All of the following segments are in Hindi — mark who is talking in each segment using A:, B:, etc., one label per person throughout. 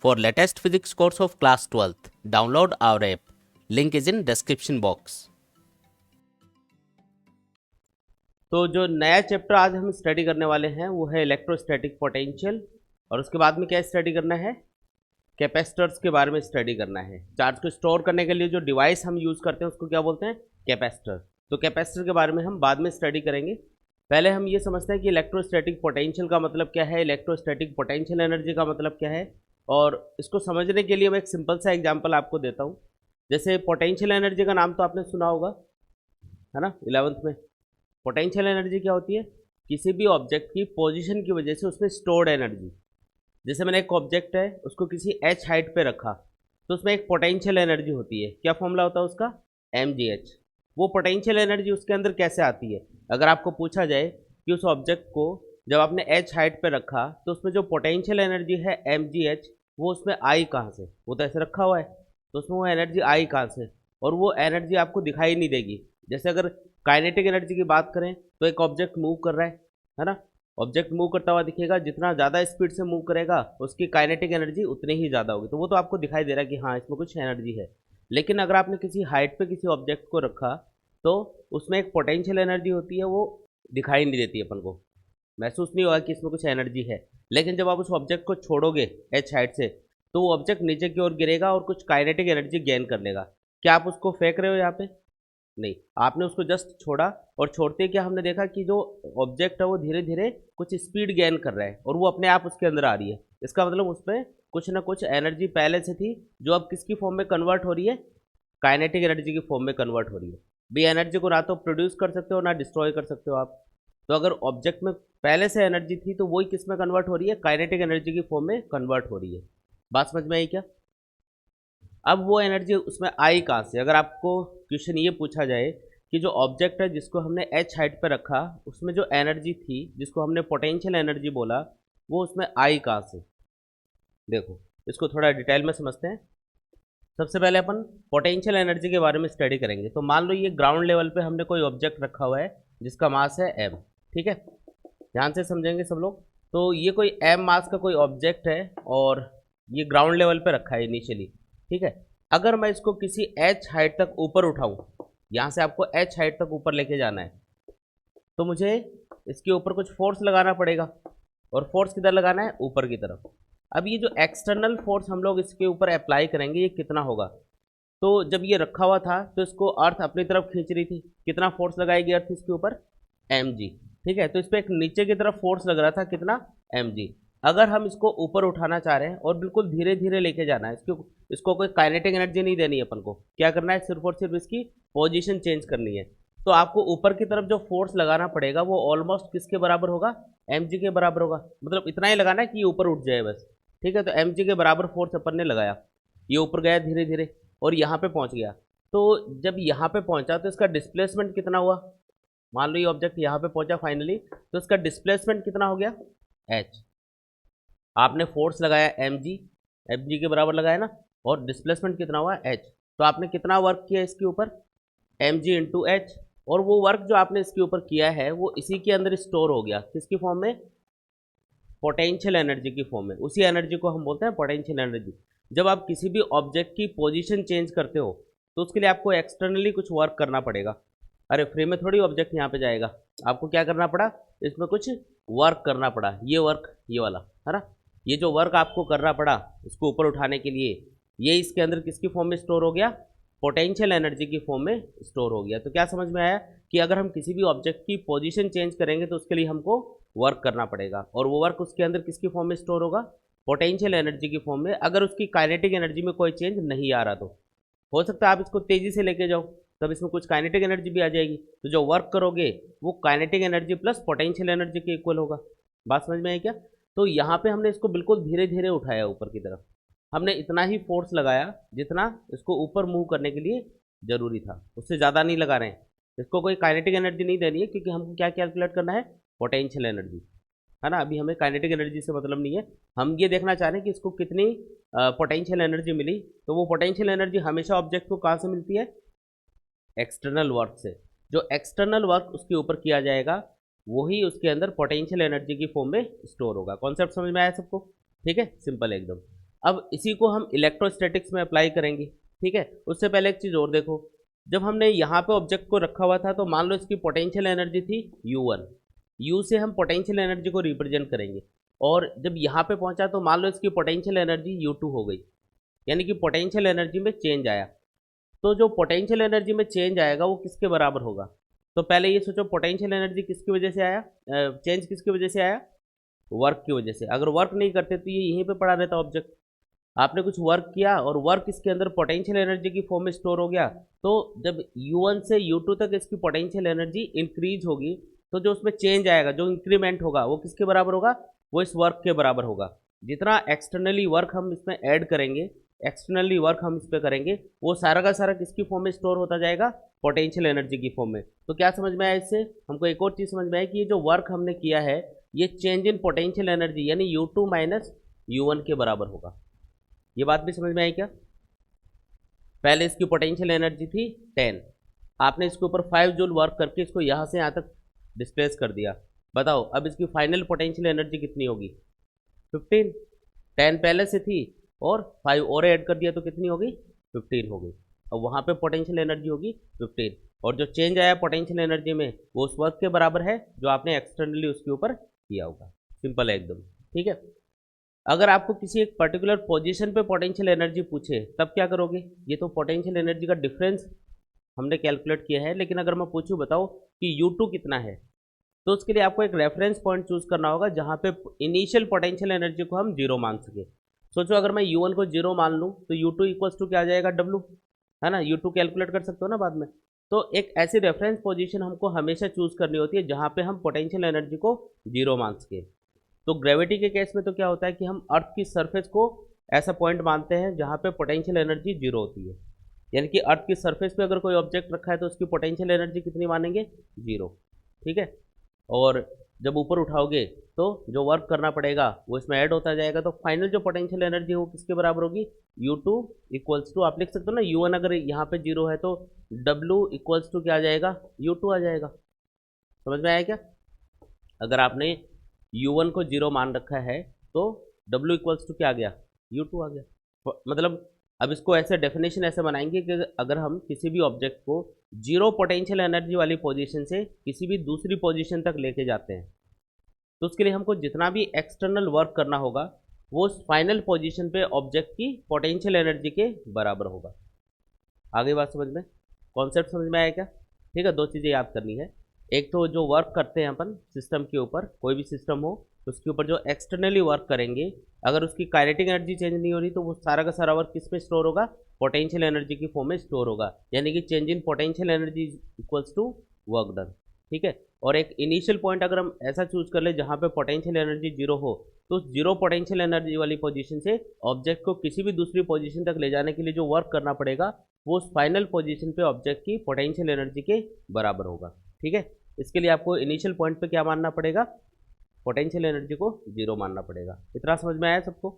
A: For latest physics course of class 12th, download our app. Link is in description box. तो जो नया चैप्टर आज हम स्टडी करने वाले हैं वो है इलेक्ट्रोस्टैटिक पोटेंशियल, और उसके बाद में क्या स्टडी करना है, कैपेसिटर्स के बारे में स्टडी करना है। चार्ज को स्टोर करने के लिए जो डिवाइस हम यूज़ करते हैं उसको क्या बोलते हैं, कैपेसिटर। तो कैपेसिटर के बारे में हम बाद में स्टडी करेंगे। पहले हम ये समझते हैं कि इलेक्ट्रोस्टैटिक पोटेंशियल का मतलब क्या है, इलेक्ट्रोस्टैटिक पोटेंशियल एनर्जी का मतलब क्या है। और इसको समझने के लिए मैं एक सिंपल सा एग्जांपल आपको देता हूँ। जैसे पोटेंशियल एनर्जी का नाम तो आपने सुना होगा, है ना, 11th में। पोटेंशियल एनर्जी क्या होती है, किसी भी ऑब्जेक्ट की पोजीशन की वजह से उसमें स्टोर्ड एनर्जी। जैसे मैंने एक ऑब्जेक्ट है उसको किसी h हाइट पे रखा तो उसमें एक पोटेंशियल एनर्जी होती है। क्या फॉर्मूला होता है उसका, mgh। वो पोटेंशियल एनर्जी उसके अंदर कैसे आती है, अगर आपको पूछा जाए कि उस ऑब्जेक्ट को जब आपने h हाइट पे रखा तो उसमें जो पोटेंशियल एनर्जी है mgh, वो उसमें आई कहाँ से, वो तो ऐसे रखा हुआ है, तो उसमें वो एनर्जी आई कहाँ से, और वो एनर्जी आपको दिखाई नहीं देगी। जैसे अगर काइनेटिक एनर्जी की बात करें तो एक ऑब्जेक्ट मूव कर रहा है ना, ऑब्जेक्ट मूव करता हुआ दिखेगा, जितना ज़्यादा स्पीड से मूव करेगा उसकी काइनेटिक एनर्जी उतनी ही ज़्यादा होगी, तो वो तो आपको दिखाई दे रहा है कि हाँ इसमें कुछ एनर्जी है। लेकिन अगर आपने किसी हाइट पे किसी ऑब्जेक्ट को रखा तो उसमें एक पोटेंशियल एनर्जी होती है, वो दिखाई नहीं देती, अपन को महसूस नहीं होगा कि इसमें कुछ एनर्जी है। लेकिन जब आप उस ऑब्जेक्ट को छोड़ोगे एच हाइट से तो वो ऑब्जेक्ट नीचे की ओर गिरेगा और कुछ काइनेटिक एनर्जी गेन कर लेगा। क्या आप उसको फेंक रहे हो यहाँ पे, नहीं, आपने उसको जस्ट छोड़ा, और छोड़ते ही क्या हमने देखा कि जो ऑब्जेक्ट है वो धीरे धीरे कुछ स्पीड गेन कर रहा है और वो अपने आप उसके अंदर आ रही है। इसका मतलब उसमें कुछ ना कुछ एनर्जी पहले से थी जो अब किसकी फॉर्म में कन्वर्ट हो रही है, काइनेटिक एनर्जी की फॉर्म में कन्वर्ट हो रही है। भी एनर्जी को ना तो प्रोड्यूस कर सकते हो ना डिस्ट्रॉय कर सकते हो आप। तो अगर ऑब्जेक्ट में पहले से एनर्जी थी तो वही किस में कन्वर्ट हो रही है, काइनेटिक एनर्जी की फॉर्म में कन्वर्ट हो रही है। बात समझ में आई क्या। अब वो एनर्जी उसमें आई कहाँ से, अगर आपको क्वेश्चन ये पूछा जाए कि जो ऑब्जेक्ट है जिसको हमने h हाइट पर रखा उसमें जो एनर्जी थी जिसको हमने पोटेंशियल एनर्जी बोला, वो उसमें आई कहाँ से। देखो इसको थोड़ा डिटेल में समझते हैं। सबसे पहले अपन पोटेंशियल एनर्जी के बारे में स्टडी करेंगे। तो मान लो ये ग्राउंड लेवल पे हमने कोई ऑब्जेक्ट रखा हुआ है जिसका मास है m, ठीक है, ध्यान से समझेंगे सब लोग। तो ये कोई m मास का कोई ऑब्जेक्ट है और ये ग्राउंड लेवल पे रखा है इनिशियली, ठीक है। अगर मैं इसको किसी h हाइट तक ऊपर उठाऊं, यहाँ से आपको h हाइट तक ऊपर लेके जाना है, तो मुझे इसके ऊपर कुछ फोर्स लगाना पड़ेगा, और फोर्स किधर लगाना है, ऊपर की तरफ। अब ये जो एक्सटर्नल फोर्स हम लोग इसके ऊपर अप्लाई करेंगे ये कितना होगा, तो जब ये रखा हुआ था तो इसको अर्थ अपनी तरफ खींच रही थी, कितना फोर्स लगाएगी अर्थ इसके ऊपर, mg, ठीक है। तो इस पर एक नीचे की तरफ फोर्स लग रहा था, कितना, mg। अगर हम इसको ऊपर उठाना चाह रहे हैं और बिल्कुल धीरे धीरे लेके जाना है, इसको कोई काइनेटिक एनर्जी नहीं देनी है, अपन को क्या करना है, सिर्फ और सिर्फ इसकी पोजीशन चेंज करनी है। तो आपको ऊपर की तरफ जो फोर्स लगाना पड़ेगा वो ऑलमोस्ट किसके बराबर होगा, mg के बराबर होगा। मतलब इतना ही लगाना है कि ये ऊपर उठ जाए बस, ठीक है। तो mg के बराबर फोर्स अपन ने लगाया, ये ऊपर गया धीरे धीरे और यहाँ पे पहुँच गया। तो जब यहाँ पे पहुँचा तो इसका डिस्प्लेसमेंट कितना हुआ, मान लो ये ऑब्जेक्ट यहाँ पे पहुँचा फाइनली, तो इसका डिस्प्लेसमेंट कितना हो गया, h। आपने फोर्स लगाया mg के बराबर लगाया ना, और डिस्प्लेसमेंट कितना हुआ, h। तो आपने कितना वर्क किया इसके ऊपर, mg इंटू एच, और वो वर्क जो आपने इसके ऊपर किया है वो इसी के अंदर स्टोर हो गया, किसकी फॉर्म में, पोटेंशियल एनर्जी की फॉर्म में। उसी एनर्जी को हम बोलते हैं पोटेंशियल एनर्जी। जब आप किसी भी ऑब्जेक्ट की पोजीशन चेंज करते हो तो उसके लिए आपको एक्सटर्नली कुछ वर्क करना पड़ेगा। अरे फ्री में थोड़ी ऑब्जेक्ट यहाँ पे जाएगा, आपको क्या करना पड़ा, इसमें कुछ वर्क करना पड़ा। ये वर्क, ये वाला है ना, ये जो वर्क आपको करना पड़ा इसको ऊपर उठाने के लिए, ये इसके अंदर किसकी फॉर्म में स्टोर हो गया, पोटेंशियल एनर्जी की फॉर्म में स्टोर हो गया। तो क्या समझ में आया कि अगर हम किसी भी ऑब्जेक्ट की पोजीशन चेंज करेंगे तो उसके लिए हमको वर्क करना पड़ेगा, और वो वर्क उसके अंदर किसकी फॉर्म में स्टोर होगा, पोटेंशियल एनर्जी की फॉर्म में। अगर उसकी काइनेटिक एनर्जी में कोई चेंज नहीं आ रहा तो हो सकता है आप इसको तेजी से लेके जाओ तब इसमें कुछ काइनेटिक एनर्जी भी आ जाएगी, तो जो वर्क करोगे वो kinetic energy plus potential energy के इक्वल होगा। बात समझ में आई क्या। तो यहाँ पे हमने इसको बिल्कुल धीरे धीरे उठाया ऊपर की तरफ, हमने इतना ही फोर्स लगाया जितना इसको ऊपर मूव करने के लिए जरूरी था, उससे ज़्यादा नहीं लगा रहे हैं। इसको कोई काइनेटिक एनर्जी नहीं देनी है क्योंकि हमको क्या कैलकुलेट करना है, पोटेंशियल एनर्जी, है ना। अभी हमें काइनेटिक एनर्जी से मतलब नहीं है, हम ये देखना चाह रहे हैं कि इसको कितनी पोटेंशियल एनर्जी मिली। तो वो पोटेंशियल एनर्जी हमेशा ऑब्जेक्ट को कहाँ से मिलती है, एक्सटर्नल वर्क से। जो एक्सटर्नल वर्क उसके ऊपर किया जाएगा वही उसके अंदर पोटेंशियल एनर्जी की फॉर्म में स्टोर होगा। कॉन्सेप्ट समझ में आया सबको, ठीक है, सिंपल एकदम। अब इसी को हम इलेक्ट्रोस्टैटिक्स में अप्लाई करेंगे, ठीक है। उससे पहले एक चीज़ और देखो, जब हमने यहाँ पे ऑब्जेक्ट को रखा हुआ था तो मान लो इसकी पोटेंशियल एनर्जी थी U1, U से हम पोटेंशियल एनर्जी को रिप्रेजेंट करेंगे, और जब यहाँ पे पहुँचा तो मान लो इसकी पोटेंशियल एनर्जी U2 हो गई, यानी कि पोटेंशियल एनर्जी में चेंज आया। तो जो पोटेंशियल एनर्जी में चेंज आएगा वो किसके बराबर होगा? तो पहले ये सोचो, पोटेंशियल एनर्जी किसकी वजह से आया, चेंज किसकी वजह से आया? वर्क की वजह से। अगर वर्क नहीं करते तो ये यहीं पे पड़ा रहता ऑब्जेक्ट। आपने कुछ वर्क किया और वर्क इसके अंदर पोटेंशियल एनर्जी की फॉर्म में स्टोर हो गया, तो जब U1 से U2 तक इसकी पोटेंशियल एनर्जी इंक्रीज होगी तो जो उसमें चेंज आएगा, जो इंक्रीमेंट होगा, वो किसके बराबर होगा? वो इस वर्क के बराबर होगा। जितना एक्सटर्नली वर्क हम इसमें ऐड करेंगे, एक्सटर्नली वर्क हम इस पर करेंगे, वो सारा का सारा किसकी फॉर्म में स्टोर होता जाएगा? पोटेंशियल एनर्जी की फॉर्म में। तो क्या समझ में आया इससे? हमको एक और चीज़ समझ में आया कि ये जो वर्क हमने किया है ये चेंज इन पोटेंशियल एनर्जी यानी U2 माइनस U1 के बराबर होगा। ये बात भी समझ में आई क्या? पहले इसकी पोटेंशियल एनर्जी थी 10, आपने इसके ऊपर 5 जूल वर्क करके इसको यहाँ से यहाँ तक डिस्प्लेस कर दिया। बताओ अब इसकी फाइनल पोटेंशियल एनर्जी कितनी होगी? 15। 10 पहले से थी और 5 और ऐड कर दिया तो कितनी होगी? 15 हो गई। अब वहाँ पे पोटेंशियल एनर्जी होगी 15, और जो चेंज आया पोटेंशियल एनर्जी में वो उस वर्क के बराबर है जो आपने एक्सटर्नली उसके ऊपर किया होगा। सिंपल है एकदम, ठीक है। अगर आपको किसी एक पर्टिकुलर पोजीशन पे पोटेंशियल एनर्जी पूछे तब क्या करोगे? ये तो पोटेंशियल एनर्जी का डिफरेंस हमने कैलकुलेट किया है, लेकिन अगर मैं पूछूं बताओ कि U2 कितना है, तो उसके लिए आपको एक रेफरेंस पॉइंट चूज करना होगा जहाँ पे इनिशियल पोटेंशियल एनर्जी को हम जीरो मान सके। सोचो अगर मैं U1 को जीरो मान लूँ तो U2 इक्वल्स टू क्या आ जाएगा? W, है ना। U2 कैलकुलेट कर सकते हो ना बाद में। तो एक ऐसी रेफरेंस पोजीशन हमको हमेशा चूज करनी होती है जहाँ पे हम पोटेंशियल एनर्जी को जीरो मान सके। तो ग्रेविटी के केस में तो क्या होता है कि हम अर्थ की सरफेस को ऐसा पॉइंट मानते हैं जहाँ पे पोटेंशियल एनर्जी जीरो होती है, यानी कि अर्थ की सरफेस पे अगर कोई ऑब्जेक्ट रखा है तो उसकी पोटेंशियल एनर्जी कितनी मानेंगे? जीरो, ठीक है। और जब ऊपर उठाओगे तो जो वर्क करना पड़ेगा वो इसमें ऐड होता जाएगा, तो फाइनल जो पोटेंशियल एनर्जी है वो किसके बराबर होगी? U2 इक्वल्स टू, आप लिख सकते हो ना U1 अगर यहाँ पे जीरो है तो W इक्वल्स टू क्या आ जाएगा? U2 आ जाएगा। समझ में आया क्या? अगर आपने U1 को जीरो मान रखा है तो W इक्वल्स टू क्या आ गया? U2 आ गया। मतलब अब इसको ऐसे डेफिनेशन ऐसे बनाएंगे कि अगर हम किसी भी ऑब्जेक्ट को जीरो पोटेंशियल एनर्जी वाली पोजीशन से किसी भी दूसरी पोजीशन तक लेके जाते हैं तो उसके लिए हमको जितना भी एक्सटर्नल वर्क करना होगा वो उस फाइनल पोजीशन पे ऑब्जेक्ट की पोटेंशियल एनर्जी के बराबर होगा। आगे बात समझ में, कॉन्सेप्ट समझ में आया क्या? ठीक है, दो चीज़ें याद करनी है। एक तो जो वर्क करते हैं अपन सिस्टम के ऊपर, कोई भी सिस्टम हो उसके ऊपर जो एक्सटर्नली वर्क करेंगे, अगर उसकी काइनेटिक एनर्जी चेंज नहीं हो रही तो वो सारा का सारा वर्क किस में स्टोर होगा? पोटेंशियल एनर्जी की फॉर्म में स्टोर होगा, यानी कि change in potential energy equals to work done, ठीक है। और एक इनिशियल पॉइंट अगर हम ऐसा चूज कर ले जहाँ पे पोटेंशियल एनर्जी जीरो हो, तो जीरो पोटेंशियल एनर्जी वाली पोजीशन से ऑब्जेक्ट को किसी भी दूसरी पोजीशन तक ले जाने के लिए जो वर्क करना पड़ेगा वो उस फाइनल पोजीशन पे ऑब्जेक्ट की पोटेंशियल एनर्जी के बराबर होगा, ठीक है। इसके लिए आपको इनिशियल पॉइंट पे क्या मानना पड़ेगा? पोटेंशियल एनर्जी को जीरो मानना पड़ेगा। इतना समझ में आया सबको?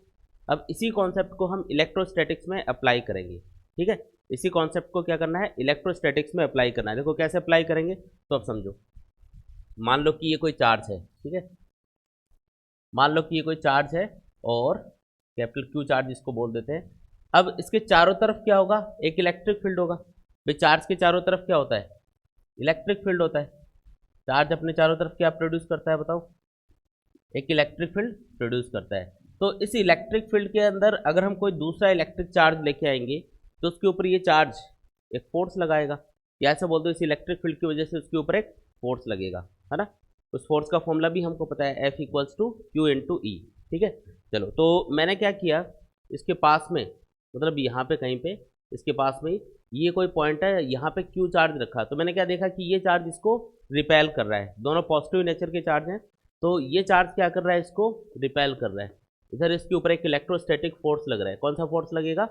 A: अब इसी कॉन्सेप्ट को हम इलेक्ट्रोस्टैटिक्स में अप्लाई करेंगे, ठीक है। इसी कॉन्सेप्ट को क्या करना है? इलेक्ट्रोस्टैटिक्स में अप्लाई करना है। देखो कैसे अप्लाई करेंगे तो अब समझो। मान लो कि ये कोई चार्ज है, ठीक है। मान लो कि ये कोई चार्ज है और कैपिटल Q चार्ज इसको बोल देते हैं। अब इसके चारों तरफ क्या होगा? एक इलेक्ट्रिक फील्ड होगा। भाई चार्ज के चारों तरफ क्या होता है? इलेक्ट्रिक फील्ड होता है। चार्ज अपने चारों तरफ क्या प्रोड्यूस करता है बताओ? एक इलेक्ट्रिक फील्ड प्रोड्यूस करता है। तो इस इलेक्ट्रिक फील्ड के अंदर अगर हम कोई दूसरा इलेक्ट्रिक चार्ज लेके आएंगे तो उसके ऊपर ये चार्ज एक फोर्स लगाएगा, या ऐसा बोल दो इस इलेक्ट्रिक फील्ड की वजह से उसके ऊपर एक फोर्स लगेगा, है ना। उस फोर्स का फॉर्मूला भी हमको पता है, F equals to Q into E, ठीक है। चलो तो मैंने क्या किया, इसके पास में मतलब यहाँ पे कहीं पे इसके पास में ये कोई पॉइंट है, यहाँ पे Q चार्ज रखा, तो मैंने क्या देखा कि ये चार्ज इसको रिपेल कर रहा है। दोनों पॉजिटिव नेचर के चार्ज हैं, तो ये चार्ज क्या कर रहा है? इसको रिपेल कर रहा है। इधर इसके ऊपर एक इलेक्ट्रोस्टैटिक फोर्स लग रहा है। कौन सा फोर्स लगेगा?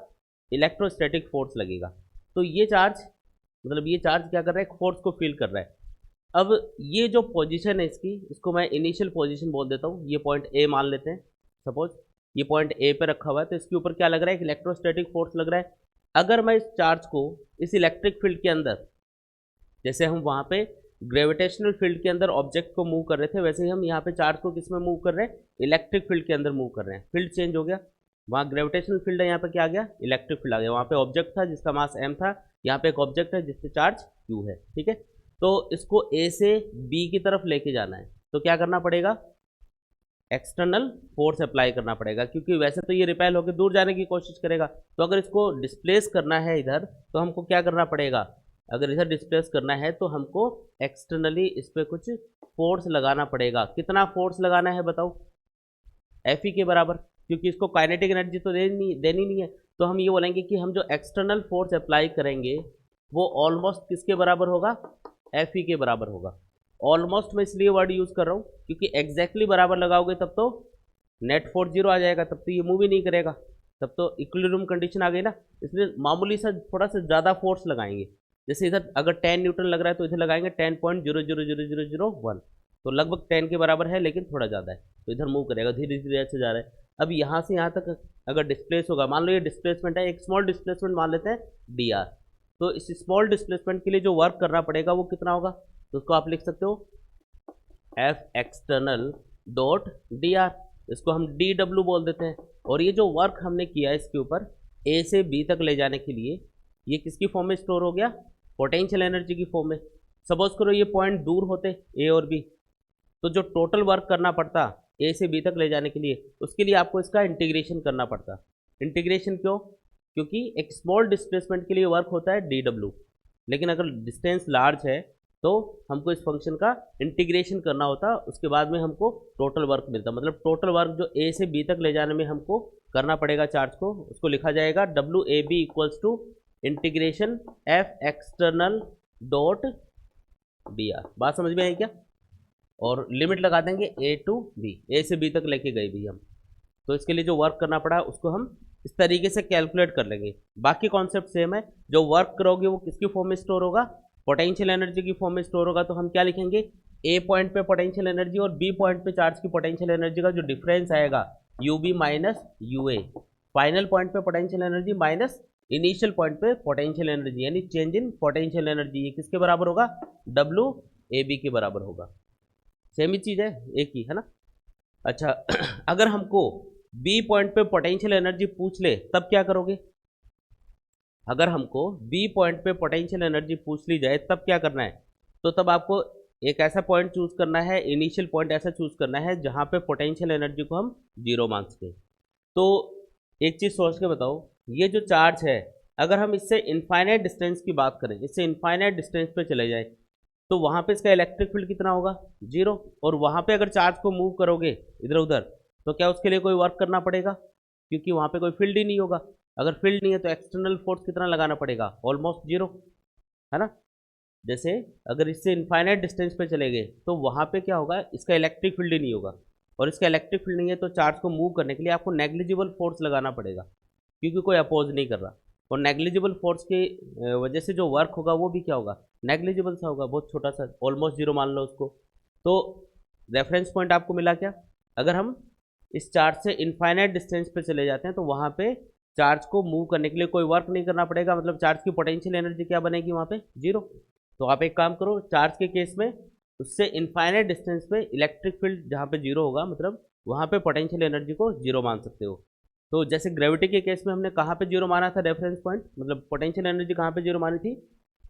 A: इलेक्ट्रोस्टैटिक फोर्स लगेगा। तो ये चार्ज मतलब ये चार्ज क्या कर रहा है? एक फोर्स को फील कर रहा है। अब ये जो पोजीशन है इसकी, इसको मैं इनिशियल पोजीशन बोल देता हूँ। ये पॉइंट ए मान लेते हैं, सपोज ये पॉइंट ए पे रखा हुआ है, तो इसके ऊपर क्या लग रहा है? एक इलेक्ट्रोस्टैटिक फोर्स लग रहा है। अगर मैं इस चार्ज को इस इलेक्ट्रिक फील्ड के अंदर, जैसे हम वहाँ पे ग्रेविटेशनल फील्ड के अंदर ऑब्जेक्ट को मूव कर रहे थे, वैसे ही हम यहाँ पे चार्ज को किस में मूव कर रहे हैं? इलेक्ट्रिक फील्ड के अंदर मूव कर रहे हैं। फील्ड चेंज हो गया, वहाँ ग्रेविटेशनल फील्ड है, यहाँ पे क्या आ गया, इलेक्ट्रिक फील्ड आ गया। वहाँ पे ऑब्जेक्ट था जिसका मास m था, यहाँ पे एक ऑब्जेक्ट है जिससे चार्ज q है, ठीक है। तो इसको a से b की तरफ लेके जाना है, तो क्या करना पड़ेगा, एक्सटर्नल फोर्स अप्लाई करना पड़ेगा, क्योंकि वैसे तो ये रिपेल होकर दूर जाने की कोशिश करेगा। तो अगर इसको डिस्प्लेस करना है इधर, तो हमको क्या करना पड़ेगा, अगर इधर डिस्प्लेस करना है तो हमको एक्सटर्नली इस पर कुछ फोर्स लगाना पड़ेगा। कितना फोर्स लगाना है बताओ, Fe के बराबर, क्योंकि इसको काइनेटिक एनर्जी तो देनी नहीं है। तो हम ये बोलेंगे कि हम जो एक्सटर्नल फोर्स अप्लाई करेंगे वो ऑलमोस्ट किसके बराबर होगा, Fe के बराबर होगा। ऑलमोस्ट मैं इसलिए वर्ड यूज़ कर रहा हूँ क्योंकि एग्जैक्टली बराबर लगाओगे तब तो नेट फोर्स 0 आ जाएगा, तब तो ये मूव ही नहीं करेगा, तब तो इक्विलिब्रियम कंडीशन आ गई ना। इसलिए मामूली सा थोड़ा सा ज़्यादा फोर्स लगाएंगे। जैसे इधर अगर 10 न्यूटन लग रहा है तो इधर लगाएंगे 10.0000001, तो लगभग 10 के बराबर है, लेकिन थोड़ा ज़्यादा है, तो इधर मूव करेगा, धीरे धीरे ऐसे जा रहा है। अब यहाँ से यहाँ तक अगर डिस्प्लेस होगा, मान लो ये डिस्प्लेसमेंट है, एक स्मॉल डिस्प्लेसमेंट मान लेते हैं dr, तो इस स्मॉल डिस्प्लेसमेंट के लिए जो वर्क करना पड़ेगा वो कितना होगा, तो उसको आप लिख सकते हो F एक्सटर्नल डॉट dr, इसको हम dw बोल देते हैं। और ये जो वर्क हमने किया है इसके ऊपर A से B तक ले जाने के लिए, ये किसकी फॉर्म में स्टोर हो गया, पोटेंशियल एनर्जी की फॉर्म में। सपोज करो ये पॉइंट दूर होते A और B, तो जो टोटल वर्क करना पड़ता A से B तक ले जाने के लिए, उसके लिए आपको इसका इंटीग्रेशन करना पड़ता। इंटीग्रेशन क्यों, क्योंकि एक स्मॉल डिस्प्लेसमेंट के लिए वर्क होता है dw, लेकिन अगर डिस्टेंस लार्ज है तो हमको इस फंक्शन का इंटीग्रेशन करना होता, उसके बाद में हमको टोटल वर्क मिलता। मतलब टोटल वर्क जो A से B तक ले जाने में हमको करना पड़ेगा चार्ज को, उसको लिखा जाएगा WAB equals to integration F external dot dr। बात समझ में आई क्या, और लिमिट लगा देंगे A टू B, A से B तक लेके गए भी हम, तो इसके लिए जो वर्क करना पड़ा उसको हम इस तरीके से कैलकुलेट कर लेंगे। बाकी कॉन्सेप्ट सेम है, जो वर्क करोगे वो किसकी फॉर्म में स्टोर होगा, पोटेंशियल एनर्जी की फॉर्म में स्टोर होगा। तो हम क्या लिखेंगे, ए पॉइंट पे पोटेंशियल एनर्जी और बी पॉइंट पे चार्ज की पोटेंशियल एनर्जी का जो डिफरेंस आएगा UB minus UA, final point पे potential energy minus initial point पे पोटेंशियल एनर्जी, यानी चेंज इन पोटेंशियल एनर्जी, ये किसके बराबर होगा, डब्ल्यू ए बी के बराबर होगा। सेम ही चीज़ है, एक ही है ना। अच्छा अगर हमको बी पॉइंट पे पोटेंशियल एनर्जी पूछ ले तब क्या करोगे, अगर हमको बी पॉइंट पे पोटेंशियल एनर्जी पूछ ली जाए तब क्या करना है, तो तब आपको एक ऐसा पॉइंट चूज करना है, इनिशियल पॉइंट ऐसा चूज करना है जहाँ पे पोटेंशियल एनर्जी को हम 0 मान सके। तो एक चीज़ सोच के बताओ, ये जो चार्ज है अगर हम इससे इनफाइनाइट डिस्टेंस की बात करें, इससे इनफाइनाइट डिस्टेंस पे चले जाए तो वहाँ पे इसका इलेक्ट्रिक फील्ड कितना होगा, 0। और वहाँ पे अगर चार्ज को मूव करोगे इधर उधर तो क्या उसके लिए कोई वर्क करना पड़ेगा, क्योंकि वहाँ पे कोई फील्ड ही नहीं होगा। अगर फील्ड नहीं है तो एक्सटर्नल फोर्स कितना लगाना पड़ेगा, ऑलमोस्ट 0, है ना। जैसे अगर इससे इनफाइनाइट डिस्टेंस पे चले गए तो वहाँ पे क्या होगा, इसका इलेक्ट्रिक फील्ड ही नहीं होगा, और इसका इलेक्ट्रिक फील्ड नहीं है तो चार्ज को मूव करने के लिए आपको नेग्लिजिबल फोर्स लगाना पड़ेगा, क्योंकि कोई अपोज नहीं कर रहा। और नेग्लिजिबल फोर्स की वजह से जो वर्क होगा वो भी क्या होगा, नेग्लिजिबल सा होगा, बहुत छोटा सा, ऑलमोस्ट 0 मान लो उसको। तो रेफरेंस पॉइंट आपको मिला क्या, अगर हम इस चार्ज से इनफाइनाइट डिस्टेंस पे चले जाते हैं तो वहाँ पे चार्ज को मूव करने के लिए कोई वर्क नहीं करना पड़ेगा, मतलब चार्ज की पोटेंशियल एनर्जी क्या बनेगी वहाँ पे, 0। तो आप एक काम करो, चार्ज के केस में उससे इनफाइनाइट डिस्टेंस पे इलेक्ट्रिक फील्ड जहाँ पे 0 होगा, मतलब वहाँ पे पोटेंशियल एनर्जी को 0 मान सकते हो। तो जैसे ग्रेविटी के केस में हमने कहाँ पे 0 माना था रेफरेंस पॉइंट, मतलब पोटेंशियल एनर्जी कहाँ पे 0 मानी थी,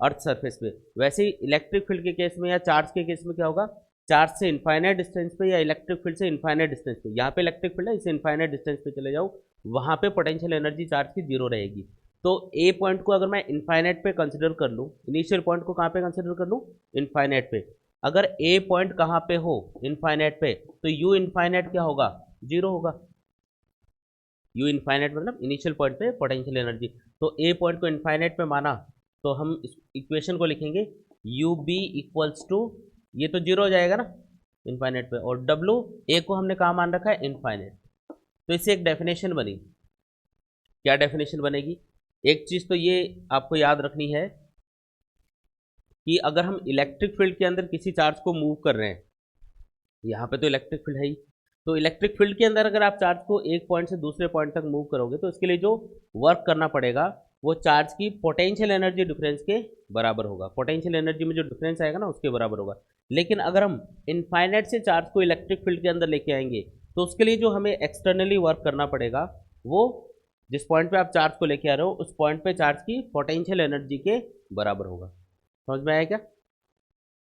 A: अर्थ सरफेस पे। वैसे ही इलेक्ट्रिक फील्ड के केस में या चार्ज के केस में क्या होगा, चार्ज से इनफाइनाइट डिस्टेंस पे या इलेक्ट्रिक फील्ड से इनफाइनाइट डिस्टेंस पे, यहाँ पे इलेक्ट्रिक फील्ड है, इससे इनफाइनाइट डिस्टेंस पे चले जाओ, वहाँ पे पोटेंशियल एनर्जी चार्ज की 0 रहेगी। तो ए पॉइंट को अगर मैं इनफाइनाइट पे कंसिडर कर लूँ, इनिशियल पॉइंट को कहाँ पे कंसिडर कर लूँ, इनफाइनाइट पे। अगर ए पॉइंट कहाँ पे हो, इनफाइनाइट पे, तो यू इनफाइनाइट क्या होगा, 0 होगा। यू इनफाइनाइट मतलब इनिशियल पॉइंट पे पोटेंशियल एनर्जी। तो ए पॉइंट को इनफाइनाइट पे माना तो हम इस इक्वेशन को लिखेंगे यू बी इक्वल्स टू, ये तो 0 हो जाएगा ना इनफाइनाइट पे, और डब्ल्यू ए को हमने कहाँ मान रखा है, इनफाइनाइट। तो इससे एक डेफिनेशन बनी, क्या डेफिनेशन बनेगी, एक चीज़ तो ये आपको याद रखनी है कि अगर हम इलेक्ट्रिक फील्ड के अंदर किसी चार्ज को मूव कर रहे हैं, यहाँ पे तो इलेक्ट्रिक फील्ड है ही, तो इलेक्ट्रिक फील्ड के अंदर अगर आप चार्ज को एक पॉइंट से दूसरे पॉइंट तक मूव करोगे तो इसके लिए जो वर्क करना पड़ेगा वो चार्ज की पोटेंशियल एनर्जी डिफरेंस के बराबर होगा, पोटेंशियल एनर्जी में जो डिफरेंस आएगा ना उसके बराबर होगा। लेकिन अगर हम इनफाइनाइट से चार्ज को इलेक्ट्रिक फील्ड के अंदर लेके आएंगे तो उसके लिए जो हमें एक्सटर्नली वर्क करना पड़ेगा वो जिस पॉइंट पे आप चार्ज को लेके आ रहे हो उस पॉइंट पे चार्ज की पोटेंशियल एनर्जी के बराबर होगा। समझ में आया क्या?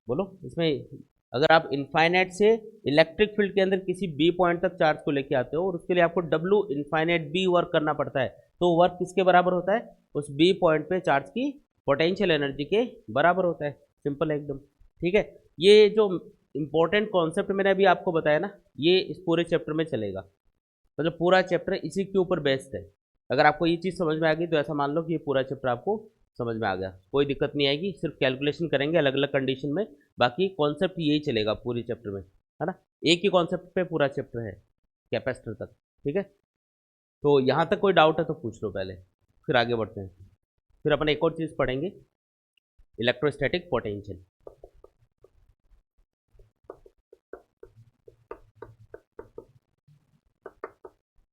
A: बोलो। इसमें अगर आप इनफाइनाइट से इलेक्ट्रिक फील्ड के अंदर किसी बी पॉइंट तक चार्ज को लेके आते हो और उसके लिए आपको डब्ल्यू इनफाइनाइट बी वर्क करना पड़ता है, तो वर्क किसके बराबर होता है? उस बी पॉइंट पे चार्ज की पोटेंशियल एनर्जी के बराबर होता है। सिंपल है एकदम। ठीक है, ये जो इंपॉर्टेंट कॉन्सेप्ट मैंने अभी आपको बताया ना, ये इस पूरे चैप्टर में चलेगा। मतलब पूरा चैप्टर इसी के ऊपर बेस्ड है। अगर आपको ये चीज़ समझ में आ गई तो ऐसा मान लो कि ये पूरा चैप्टर आपको समझ में आ गया, कोई दिक्कत नहीं आएगी। सिर्फ कैलकुलेशन करेंगे अलग अलग कंडीशन में, बाकी कॉन्सेप्ट यही चलेगा पूरे चैप्टर में, है ना। एक ही कॉन्सेप्ट पे पूरा चैप्टर है कैपेसिटर तक। ठीक है, तो यहाँ तक कोई डाउट है तो पूछ लो पहले, फिर आगे बढ़ते हैं। फिर अपन एक और चीज़ पढ़ेंगे, इलेक्ट्रोस्टैटिक पोटेंशियल।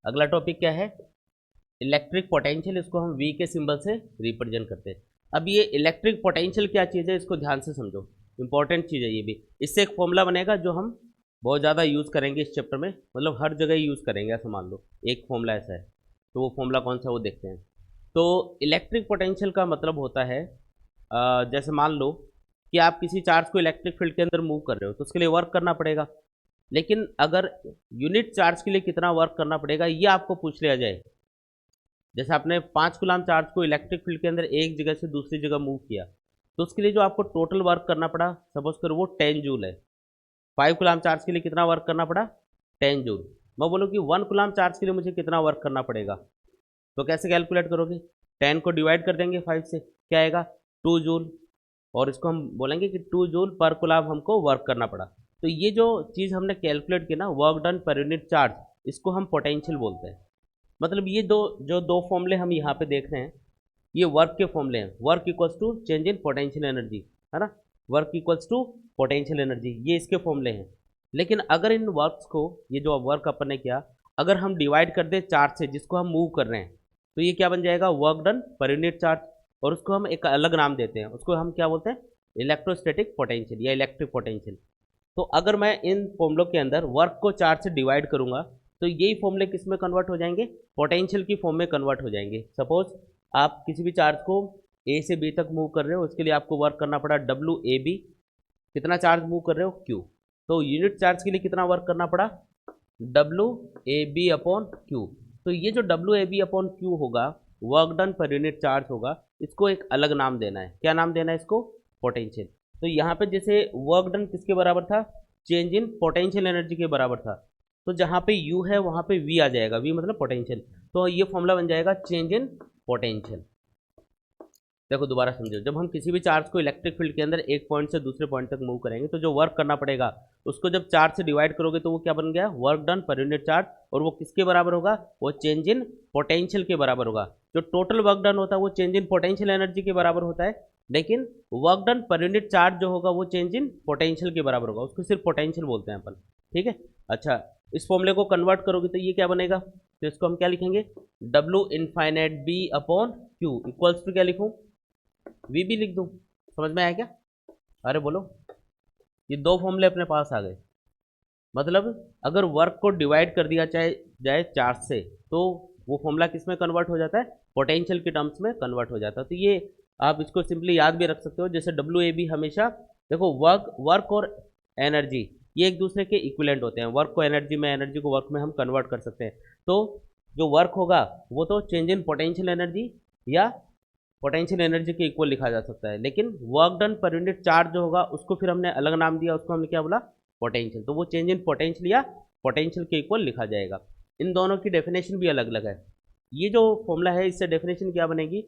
A: अगला टॉपिक क्या है? Electric potential. इसको हम वी के सिंबल से रिप्रेजेंट करते हैं। अब ये इलेक्ट्रिक पोटेंशियल क्या चीज़ है, इसको ध्यान से समझो, इंपॉर्टेंट चीज़ है ये भी। इससे एक फॉर्मूला बनेगा जो हम बहुत ज़्यादा यूज़ करेंगे इस चैप्टर में, मतलब हर जगह यूज़ करेंगे ऐसा मान लो। एक फॉर्मूला ऐसा है, तो वो फॉर्मूला कौन सा वो देखते हैं। तो इलेक्ट्रिक पोटेंशियल का मतलब होता है जैसे मान लो कि आप किसी चार्ज को इलेक्ट्रिक फील्ड के अंदर मूव कर रहे हो, तो उसके लिए वर्क करना पड़ेगा। लेकिन अगर यूनिट चार्ज के लिए कितना वर्क करना पड़ेगा ये आपको पूछ लिया जाए, जैसे आपने 5 कूलाम चार्ज को इलेक्ट्रिक फील्ड के अंदर एक जगह से दूसरी जगह मूव किया, तो उसके लिए जो आपको टोटल वर्क करना पड़ा, सपोज करो वो 10 जूल है। 5 कूलाम चार्ज के लिए कितना वर्क करना पड़ा? 10 जूल। मैं बोलूँ कि 1 कूलाम चार्ज के लिए मुझे कितना वर्क करना पड़ेगा, तो कैसे कैलकुलेट करोगे? 10 को डिवाइड कर देंगे 5 से, क्या आएगा? 2 जूल। और इसको हम बोलेंगे कि 2 जूल पर कूलाम हमको वर्क करना पड़ा। तो ये जो चीज़ हमने कैलकुलेट की ना, वर्क डन पर यूनिट चार्ज, इसको हम पोटेंशियल बोलते हैं। मतलब ये दो फॉर्मूले हम यहाँ पे देख रहे हैं, ये वर्क के फॉर्मूले हैं। Work equals to change in potential energy, है ना। Work equals to potential energy, ये इसके फॉर्मूले हैं। लेकिन अगर इन वर्क्स को, ये जो वर्क अपन ने किया, अगर हम डिवाइड कर दें चार्ज से जिसको हम मूव कर रहे हैं, तो ये क्या बन जाएगा? वर्क डन पर यूनिट चार्ज। और उसको हम एक अलग नाम देते हैं, उसको हम क्या बोलते हैं? इलेक्ट्रोस्टैटिक पोटेंशियल या इलेक्ट्रिक पोटेंशियल। तो अगर मैं इन फॉर्मूलों के अंदर वर्क को चार्ज से डिवाइड करूंगा, तो यही फॉर्मूले किस में कन्वर्ट हो जाएंगे? पोटेंशियल की फॉर्म में कन्वर्ट हो जाएंगे। सपोज आप किसी भी चार्ज को ए से बी तक मूव कर रहे हो, उसके लिए आपको वर्क करना पड़ा डब्ल्यू ए बी। कितना चार्ज मूव कर रहे हो? क्यू। तो यूनिट चार्ज के लिए कितना वर्क करना पड़ा? W A B upon Q. तो ये जो W A B upon Q होगा, वर्क डन पर यूनिट चार्ज होगा, इसको एक अलग नाम देना है। क्या नाम देना है इसको? पोटेंशियल। तो यहाँ पे जैसे वर्क डन किसके बराबर था? चेंज इन पोटेंशियल एनर्जी के बराबर था। तो जहाँ पे यू है वहाँ पे वी आ जाएगा, वी मतलब पोटेंशियल। तो ये फॉर्मूला बन जाएगा चेंज इन पोटेंशियल। देखो दोबारा समझो, जब हम किसी भी चार्ज को इलेक्ट्रिक फील्ड के अंदर एक पॉइंट से दूसरे पॉइंट तक मूव करेंगे, तो जो वर्क करना पड़ेगा उसको जब चार्ज से डिवाइड करोगे तो वो क्या बन गया? वर्क डन पर यूनिट चार्ज। और वो किसके बराबर होगा? वो चेंज इन पोटेंशियल के बराबर होगा। जो टोटल वर्क डन होता है वो चेंज इन पोटेंशियल एनर्जी के बराबर होता है, लेकिन वर्क डन पर यूनिट चार्ज जो होगा वो चेंज इन पोटेंशियल के बराबर होगा। उसको सिर्फ पोटेंशियल बोलते हैं अपन। ठीक है, अच्छा, इस फॉर्मूले को कन्वर्ट करोगे तो ये क्या बनेगा? तो इसको हम क्या लिखेंगे? W infinite B upon Q equals to क्या लिखूं? वी भी लिख दूं। समझ में आया क्या? अरे बोलो, ये दो फॉर्मूले अपने पास आ गए। मतलब अगर वर्क को डिवाइड कर दिया चाहे जाए चार्ज से, तो वो फॉर्मूला किस में कन्वर्ट हो जाता है? पोटेंशियल के टर्म्स में कन्वर्ट हो जाता है। तो ये आप इसको सिंपली याद भी रख सकते हो। जैसे डब्ल्यू ए बी हमेशा, देखो वर्क और एनर्जी ये एक दूसरे के इक्विलेंट होते हैं। वर्क को एनर्जी में, एनर्जी को वर्क में हम कन्वर्ट कर सकते हैं। तो जो वर्क होगा वो तो चेंज इन पोटेंशियल एनर्जी या पोटेंशियल एनर्जी के इक्वल लिखा जा सकता है। लेकिन वर्क डन पर यूनिट चार्ज जो होगा उसको फिर हमने अलग नाम दिया, उसको हमने क्या बोला? पोटेंशियल। तो वो चेंज इन पोटेंशियल या पोटेंशियल के इक्वल लिखा जाएगा। इन दोनों की डेफिनेशन भी अलग अलग है। ये जो फॉर्मूला है इससे डेफिनेशन क्या बनेगी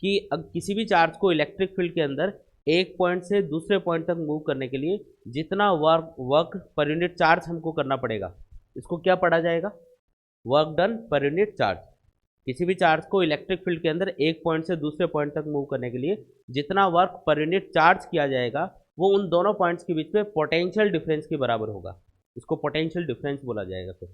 A: कि अब किसी भी चार्ज को इलेक्ट्रिक फील्ड के अंदर एक पॉइंट से दूसरे पॉइंट तक मूव करने के लिए जितना वर्क पर यूनिट चार्ज हमको करना पड़ेगा, इसको क्या पढ़ा जाएगा? वर्क डन पर यूनिट चार्ज। किसी भी चार्ज को इलेक्ट्रिक फील्ड के अंदर एक पॉइंट से दूसरे पॉइंट तक मूव करने के लिए जितना वर्क पर यूनिट चार्ज किया जाएगा, वो उन दोनों पॉइंट्स के बीच में पोटेंशियल डिफरेंस के बराबर होगा। इसको पोटेंशियल डिफरेंस बोला जाएगा फिर।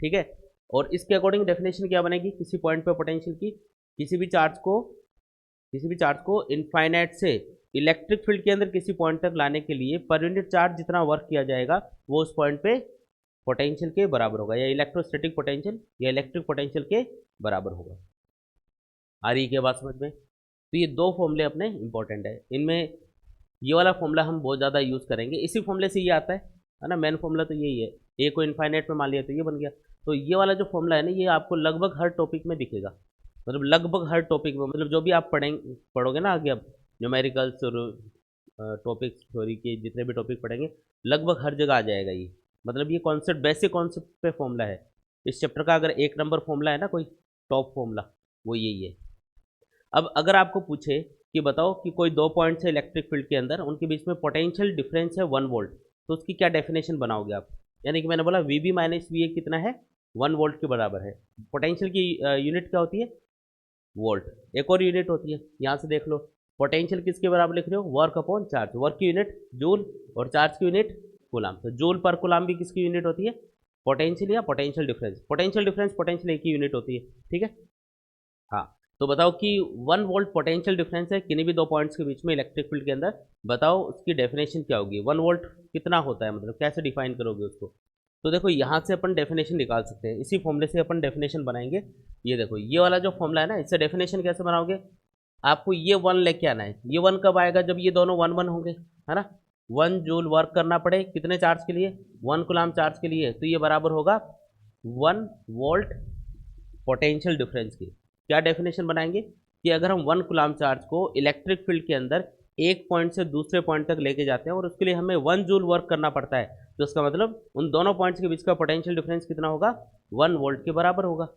A: ठीक है, और इसके अकॉर्डिंग डेफिनेशन क्या बनेगी किसी पॉइंट पे पोटेंशियल की? किसी भी चार्ज को इनफाइनाइट से इलेक्ट्रिक फील्ड के अंदर किसी पॉइंट तक लाने के लिए पर यूनिट चार्ज जितना वर्क किया जाएगा वो उस पॉइंट पे पोटेंशियल के बराबर होगा, या इलेक्ट्रोस्टैटिक पोटेंशियल या इलेक्ट्रिक पोटेंशियल के बराबर होगा। आ रही क्या बात समझ में? तो ये दो फॉर्मूले अपने इंपॉर्टेंट है। इनमें ये वाला फॉर्मूला हम बहुत ज़्यादा यूज़ करेंगे, इसी फॉर्मूले से ये आता है ना, मेन फॉर्मूला तो यही है। ए को इनफाइनाइट में मान लिया तो ये बन गया। तो ये वाला जो फॉर्मूला है ना, ये आपको लगभग हर टॉपिक में दिखेगा, मतलब लगभग हर टॉपिक में, मतलब जो भी आप पढ़ोगे ना आगे, अब न्यूमेरिकल्स और टॉपिक्स थ्योरी के जितने भी टॉपिक पढ़ेंगे, लगभग हर जगह आ जाएगा ये। मतलब ये कॉन्सेप्ट, बेसिक कॉन्सेप्ट पे फॉर्मूला है। इस चैप्टर का अगर एक नंबर फॉर्मूला है ना कोई, टॉप फॉर्मूला, वो यही है। अब अगर आपको पूछे कि बताओ कि कोई दो पॉइंट्स है इलेक्ट्रिक फील्ड के अंदर, उनके बीच में पोटेंशियल डिफरेंस है 1 वोल्ट, तो उसकी क्या डेफिनेशन बनाओगे आप? यानी कि मैंने बोला V B minus V A कितना है, 1 वोल्ट के बराबर है। पोटेंशियल की यूनिट क्या होती है? वोल्ट। एक और यूनिट होती है, यहाँ से देख लो, पोटेंशियल किसके बराबर लिख रहे हो? Work upon charge. वर्क की यूनिट जूल और चार्ज की यूनिट कूलाम। तो जूल पर कूलाम भी किसकी यूनिट होती है? पोटेंशियल या पोटेंशियल डिफरेंस। पोटेंशियल एक ही यूनिट होती है, ठीक है। हाँ, तो बताओ कि 1 वोल्ट पोटेंशियल डिफरेंस है किन्हीं भी दो पॉइंट्स के बीच में इलेक्ट्रिक फील्ड के अंदर, बताओ उसकी डेफिनेशन क्या होगी? 1 वोल्ट कितना होता है, मतलब कैसे डिफाइन करोगे उसको? तो देखो यहाँ से अपन डेफिनेशन निकाल सकते हैं, इसी फॉर्मूले से अपन डेफिनेशन बनाएंगे। ये देखो, ये वाला जो फॉर्मूला है ना, इससे डेफिनेशन कैसे बनाओगे? आपको ये 1 लेके आना है। ये 1 कब आएगा? जब ये दोनों 1 1 होंगे, है ना। 1 जूल वर्क करना पड़े कितने चार्ज के लिए? 1 कूलाम चार्ज के लिए, तो ये बराबर होगा 1 वोल्ट पोटेंशियल डिफरेंस की। क्या डेफिनेशन बनाएंगे कि अगर हम 1 कूलाम चार्ज को इलेक्ट्रिक फील्ड के अंदर एक पॉइंट से दूसरे पॉइंट तक लेके जाते हैं और उसके लिए हमें 1 जूल वर्क करना पड़ता है, तो उसका मतलब उन दोनों पॉइंट्स के बीच का पोटेंशियल डिफरेंस कितना होगा? 1 वोल्ट के बराबर होगा।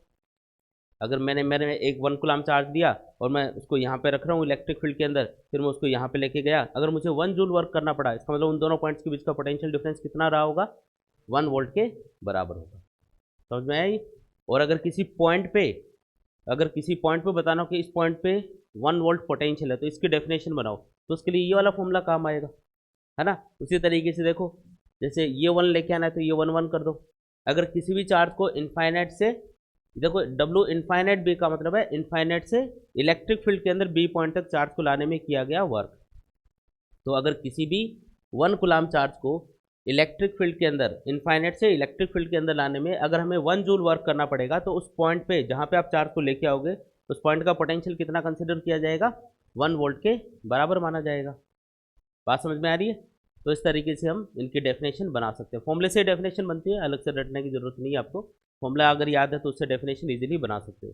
A: अगर मैंने एक 1 कूलाम चार्ज दिया और मैं उसको यहाँ पे रख रहा हूँ इलेक्ट्रिक फील्ड के अंदर, फिर मैं उसको यहाँ पे लेके गया, अगर मुझे 1 जूल वर्क करना पड़ा, इसका मतलब उन दोनों पॉइंट्स के बीच का पोटेंशियल डिफरेंस कितना रहा होगा? 1 वोल्ट के बराबर होगा। समझ में आई? और अगर किसी पॉइंट पे बताना हो कि इस पॉइंट पे 1 वोल्ट पोटेंशियल है, तो इसकी डेफिनेशन बनाओ, तो उसके लिए ये वाला फॉर्मूला काम आएगा, है ना। उसी तरीके से देखो, जैसे ये 1 लेके आना है तो ये 1 1 कर दो। अगर किसी भी चार्ज को इनफाइनाइट से, देखो डब्लू इनफाइनाइट बी का मतलब है इनफाइनाइट से इलेक्ट्रिक फील्ड के अंदर बी पॉइंट तक चार्ज को लाने में किया गया वर्क। तो अगर किसी भी 1 कूलाम चार्ज को इलेक्ट्रिक फील्ड के अंदर, इनफाइनाइट से इलेक्ट्रिक फील्ड के अंदर लाने में अगर हमें 1 जूल वर्क करना पड़ेगा, तो उस पॉइंट पे जहाँ पे आप चार्ज को लेके आओगे, उस पॉइंट का पोटेंशियल कितना कंसिडर किया जाएगा? 1 वोल्ट के बराबर माना जाएगा। बात समझ में आ रही है? तो इस तरीके से हम इनकी डेफिनेशन बना सकते हैं। फॉर्मूले से डेफिनेशन बनती है, अलग से रटने की जरूरत नहीं है आपको। फॉर्मूला अगर याद है तो उससे डेफिनेशन इजीली बना सकते हो।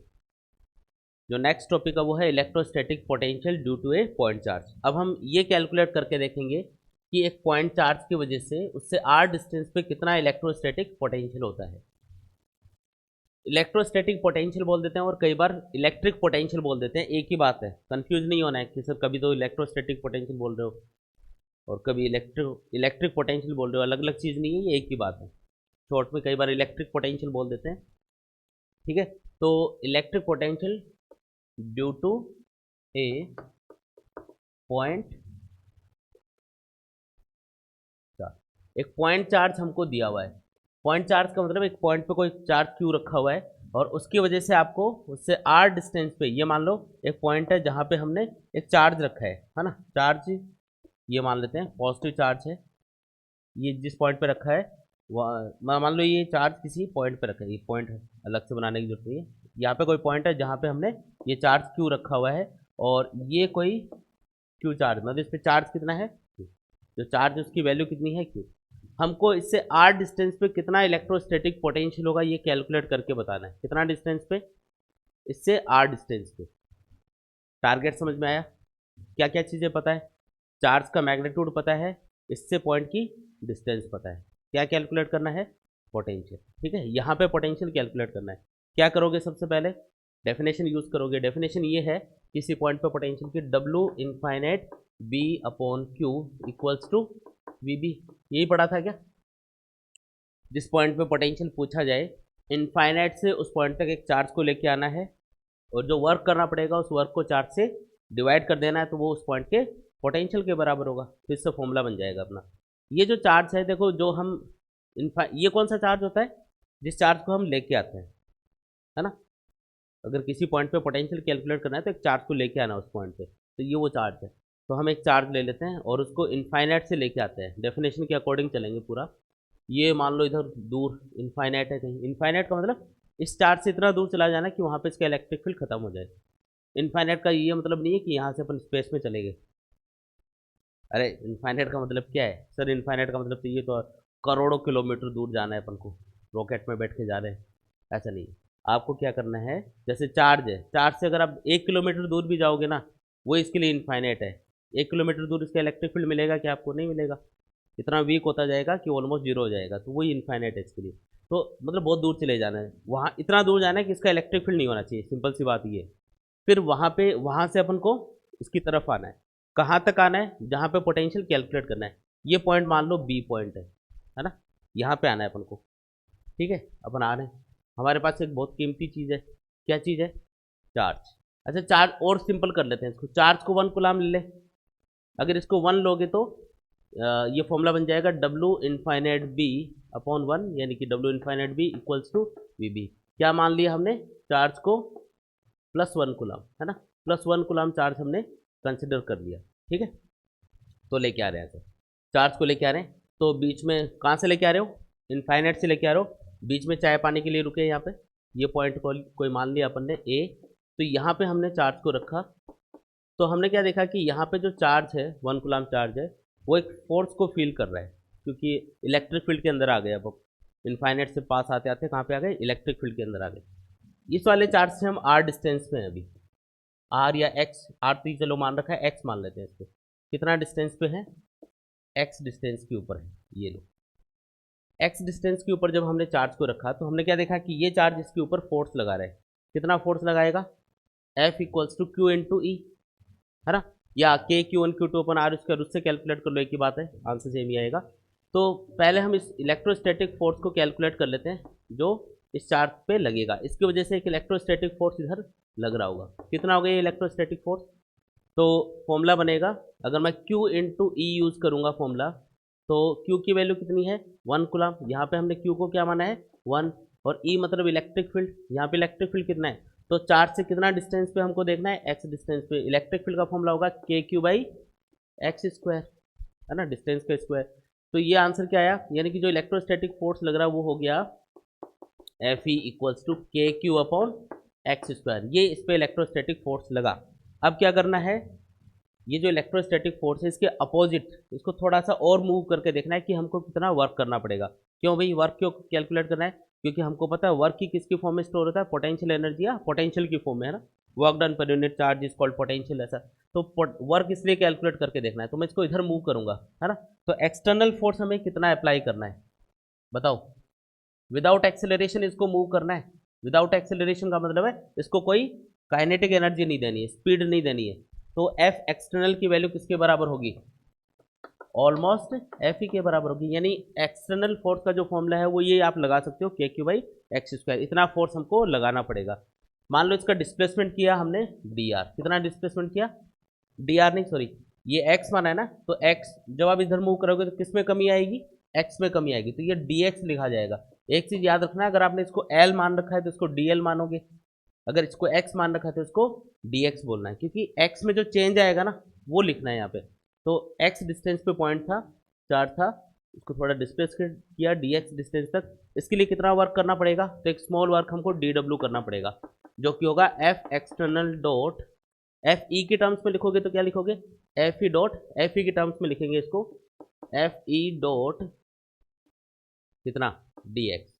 A: जो नेक्स्ट टॉपिक है वो है electrostatic potential due to a point charge. अब हम ये कैलकुलेट करके देखेंगे कि एक पॉइंट चार्ज की वजह से उससे r डिस्टेंस पे कितना इलेक्ट्रोस्टैटिक पोटेंशियल होता है। इलेक्ट्रोस्टैटिक पोटेंशियल बोल देते हैं और कई बार इलेक्ट्रिक पोटेंशियल बोल देते हैं, एक ही बात है, कंफ्यूज नहीं होना है कि सर कभी तो इलेक्ट्रोस्टैटिक पोटेंशियल बोल रहे हो और कभी इलेक्ट्रिक पोटेंशियल बोल रहे हो, अलग अलग चीज़ नहीं है, ये एक ही बात है। शॉर्ट में कई बार इलेक्ट्रिक पोटेंशियल बोल देते हैं, ठीक है। तो electric potential due to a point charge. एक पॉइंट चार्ज हमको दिया हुआ है। पॉइंट चार्ज का मतलब एक पॉइंट पे कोई चार्ज क्यू रखा हुआ है और उसकी वजह से आपको उससे r डिस्टेंस पे, ये मान लो एक पॉइंट है जहाँ पे हमने एक चार्ज रखा है ना, चार्ज ये मान लेते हैं पॉजिटिव चार्ज है, ये जिस पॉइंट पे रखा है मान लो ये चार्ज किसी पॉइंट पे रखा है, ये पॉइंट अलग से बनाने की जरूरत नहीं है। यहाँ पे कोई पॉइंट है जहाँ पे हमने ये चार्ज क्यू रखा हुआ है और ये कोई क्यू चार्ज, मतलब इस पर चार्ज कितना है, जो चार्ज उसकी वैल्यू कितनी है, क्यू। हमको इससे r डिस्टेंस पे कितना इलेक्ट्रोस्टैटिक पोटेंशियल होगा ये कैलकुलेट करके बताना है। कितना डिस्टेंस पे? इससे r डिस्टेंस पे। टारगेट समझ में आया? क्या क्या चीज़ें पता है? चार्ज का मैग्नीट्यूड पता है, इससे पॉइंट की डिस्टेंस पता है, क्या कैलकुलेट करना है? पोटेंशियल, ठीक है। यहाँ पे पोटेंशियल कैलकुलेट करना है। क्या करोगे? सबसे पहले डेफिनेशन यूज करोगे। डेफिनेशन ये है, किसी पॉइंट पे पोटेंशियल की W infinite B upon Q equals to VB। यही पढ़ा था क्या? जिस पॉइंट पे पोटेंशियल पूछा जाए, इनफाइनाइट से उस पॉइंट तक एक चार्ज को लेके आना है और जो वर्क करना पड़ेगा उस वर्क को चार्ज से डिवाइड कर देना है, तो वो उस पॉइंट के पोटेंशियल के बराबर होगा। तो इससे फॉर्मूला बन जाएगा अपना। ये जो चार्ज है देखो, जो हम ये कौन सा चार्ज होता है? जिस चार्ज को हम लेके आते हैं, है ना। अगर किसी पॉइंट पे पोटेंशियल कैलकुलेट करना है तो एक चार्ज को लेके आना उस पॉइंट पे, तो ये वो चार्ज है। तो हम एक चार्ज ले लेते हैं और उसको इनफाइनाइट से लेके आते हैं, डेफिनेशन के अकॉर्डिंग चलेंगे पूरा। ये मान लो इधर दूर इनफाइनाइट है कहीं, इनफाइनाइट का मतलब इस चार्ज से इतना दूर चला जाना कि वहाँ पे इसका इलेक्ट्रिक फील्ड खत्म हो जाए। इनफाइनाइट का ये मतलब नहीं है कि यहाँ से अपन स्पेस में चले गए। अरे इनफाइनाइट का मतलब क्या है सर? इनफाइनाइट का मतलब तो ये तो करोड़ों किलोमीटर दूर जाना है अपन को, रॉकेट में बैठ के जा रहे हैं, ऐसा नहीं है। आपको क्या करना है, जैसे चार्ज है, चार्ज से अगर आप 1 किलोमीटर दूर भी जाओगे ना, वो इसके लिए इनफाइनाइट है। 1 किलोमीटर दूर इसका इलेक्ट्रिक फील्ड मिलेगा क्या आपको? नहीं मिलेगा, इतना वीक होता जाएगा कि ऑलमोस्ट जीरो हो जाएगा, तो वही इनफाइनाइट है इसके लिए। तो मतलब बहुत दूर चले जाना है, वहाँ इतना दूर जाना है कि इसका इलेक्ट्रिक फील्ड नहीं होना चाहिए, सिंपल सी बात ये है। फिर वहाँ से अपन को इसकी तरफ आना है। कहाँ तक आना है? जहाँ पे पोटेंशियल कैलकुलेट करना है। ये पॉइंट मान लो बी पॉइंट है ना? यहाँ पे आना है अपन को। ठीक है, अपन आ रहे हैं। हमारे पास एक बहुत कीमती चीज़ है। क्या चीज़ है? चार्ज। अच्छा, चार्ज और सिंपल कर लेते हैं इसको। चार्ज को 1 कूलम ले ले। अगर इसको 1 लोगे तो ये फॉर्मूला बन जाएगा W इनफाइनाइट B अपॉन 1, यानी कि W infinite B equals to VB। क्या मान लिया हमने? चार्ज को +1 कूलम, है ना? +1 कूलम चार्ज हमने कंसिडर कर लिया। ठीक है, तो लेके आ रहे हैं सर, चार्ज को लेके आ रहे हैं। तो बीच में कहाँ से लेके आ रहे हो? इनफाइनाइट से लेके आ रहे हो। बीच में चाय पानी के लिए रुके यहाँ पे। ये पॉइंट को कोई मान लिया अपन ने A। तो यहाँ पे हमने चार्ज को रखा। तो हमने क्या देखा कि यहाँ पे जो चार्ज है, 1 कूलम चार्ज है, वो एक फोर्स को फील कर रहा है, क्योंकि इलेक्ट्रिक फील्ड के अंदर आ गए। अब इनफाइनाइट से पास आते आते कहाँ पे आ गए? इलेक्ट्रिक फील्ड के अंदर आ गए। इस वाले चार्ज से हम R डिस्टेंस पे हैं अभी। R या X, R तो चलो मान रखा है, X मान लेते हैं इसको। कितना डिस्टेंस पे है? X डिस्टेंस के ऊपर है। ये लो, X डिस्टेंस के ऊपर जब हमने चार्ज को रखा तो हमने क्या देखा कि ये चार्ज इसके ऊपर फोर्स लगा रहा है। कितना फोर्स लगाएगा? F equals to Q into E, है ना? या K Q1 Q2 upon R square, उससे कैलकुलेट कर लो, एक ही बात है, आंसर सेम ही आएगा। तो पहले हम इस इलेक्ट्रोस्टैटिक फोर्स को कैलकुलेट कर लेते हैं जो इस चार्ज पे लगेगा। इसकी वजह से एक इलेक्ट्रोस्टैटिक फोर्स इधर लग रहा होगा। कितना हो गया ये इलेक्ट्रोस्टैटिक फोर्स? तो फॉर्मूला बनेगा, अगर मैं Q इंटू ई यूज़ करूँगा फॉर्मूला, तो Q की वैल्यू कितनी है? 1 कूलम। यहाँ पे हमने Q को क्या माना है? 1। और E मतलब इलेक्ट्रिक फील्ड, यहाँ पे इलेक्ट्रिक फील्ड कितना है? तो चार्ज से कितना डिस्टेंस पे हमको देखना है? X डिस्टेंस पे। इलेक्ट्रिक फील्ड का फॉर्मूला होगा KQ बाई एक्स स्क्वायर, है ना, डिस्टेंस का स्क्वायर। तो ये आंसर क्या आया? यानी कि जो इलेक्ट्रोस्टैटिक फोर्स लग रहा है वो हो गया Fe equals to KQ upon X square. ये इस पे इलेक्ट्रोस्टैटिक फोर्स लगा। अब क्या करना है, ये जो इलेक्ट्रोस्टैटिक फोर्स है इसके अपोजिट इसको थोड़ा सा और मूव करके देखना है कि हमको कितना वर्क करना पड़ेगा। क्यों भाई वर्क क्यों कैलकुलेट करना है? क्योंकि हमको पता है वर्क की किसकी फॉर्म में स्टोर होता है? पोटेंशियल एनर्जी या पोटेंशियल की फॉर्म में, है ना? वर्क डन पर unit charge is called potential, ऐसा। तो वर्क इसलिए कैलकुलेट करके देखना है, तो मैं इसको इधर मूव करूंगा, है ना? तो एक्सटर्नल फोर्स हमें कितना अप्लाई करना है बताओ? विदाउट एक्सेलरेशन इसको मूव करना है। विदाउट एक्सेलरेशन का मतलब है इसको कोई काइनेटिक एनर्जी नहीं देनी है, स्पीड नहीं देनी है। तो एफ एक्सटर्नल की वैल्यू किसके बराबर होगी? ऑलमोस्ट एफ ई के बराबर होगी। यानी एक्सटर्नल फोर्स का जो फॉर्मूला है वो ये आप लगा सकते हो, के क्यू बाई एक्स स्क्वायर। इतना फोर्स हमको लगाना पड़ेगा। मान लो इसका डिस्प्लेसमेंट किया हमने डी आर। कितना डिस्प्लेसमेंट किया? डी आर नहीं, सॉरी, ये एक्स माना है ना, तो एक्स जब आप इधर मूव करोगे तो किस में कमी आएगी? एक्स में कमी आएगी, तो ये डी एक्स लिखा जाएगा। एक चीज याद रखना है, अगर आपने इसको एल मान रखा है तो इसको डी एल मानोगे, अगर इसको एक्स मान रखा है तो इसको डी एक्स बोलना है, क्योंकि एक्स में जो चेंज आएगा ना वो लिखना है यहाँ पे। तो एक्स डिस्टेंस पे पॉइंट था, चार्ज था, इसको थोड़ा डिस्प्लेस किया डी एक्स डिस्टेंस तक। इसके लिए कितना वर्क करना पड़ेगा? तो एक स्मॉल वर्क हमको डी डब्ल्यू करना पड़ेगा, जो कि होगा F external dot, F E के टर्म्स में लिखोगे तो क्या लिखोगे? F E dot, F E के टर्म्स में लिखेंगे इसको एफ ई डॉट कितना? D x,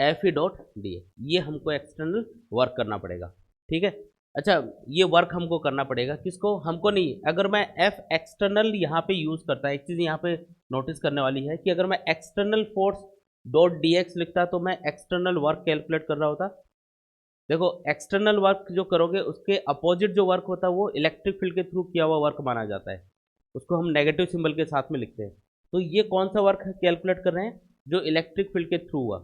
A: F E dot D x. ये हमको एक्सटर्नल वर्क करना पड़ेगा। ठीक है, अच्छा, ये वर्क हमको करना पड़ेगा, किसको? हमको नहीं। अगर मैं एफ एक्सटर्नल यहाँ पे यूज़ करता है, एक चीज़ यहाँ पे नोटिस करने वाली है कि अगर मैं external force dot D x लिखता तो मैं एक्सटर्नल वर्क कैलकुलेट कर रहा होता। देखो, एक्सटर्नल वर्क जो करोगे उसके अपोजिट जो वर्क होता है वो इलेक्ट्रिक फील्ड के थ्रू किया हुआ वर्क माना जाता है, उसको हम नेगेटिव सिंबल के साथ में लिखते हैं। तो ये कौन सा वर्क कैलकुलेट कर रहे हैं? जो इलेक्ट्रिक फील्ड के थ्रू हुआ।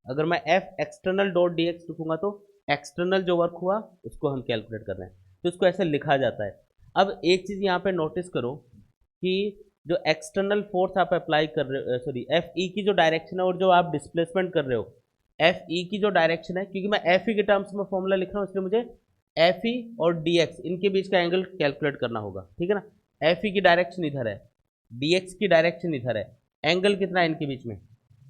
A: अगर मैं F external dot D x लिखूंगा तो एक्सटर्नल जो वर्क हुआ उसको हम कैलकुलेट कर रहे हैं, तो इसको ऐसे लिखा जाता है। अब एक चीज़ यहाँ पे नोटिस करो कि जो एक्सटर्नल फोर्स आप अप्लाई कर रहे हो, सॉरी, एफ ई की जो डायरेक्शन है और जो आप डिस्प्लेसमेंट कर रहे हो, एफ ई की जो डायरेक्शन है, क्योंकि मैं एफ ई के टर्म्स में फॉर्मूला लिख रहा हूँ इसलिए मुझे एफ ई और डी एक्स इनके बीच का एंगल कैलकुलेट करना होगा। ठीक है ना? एफ ई की डायरेक्शन इधर है, डी एक्स की डायरेक्शन इधर है, एंगल कितना है इनके बीच में?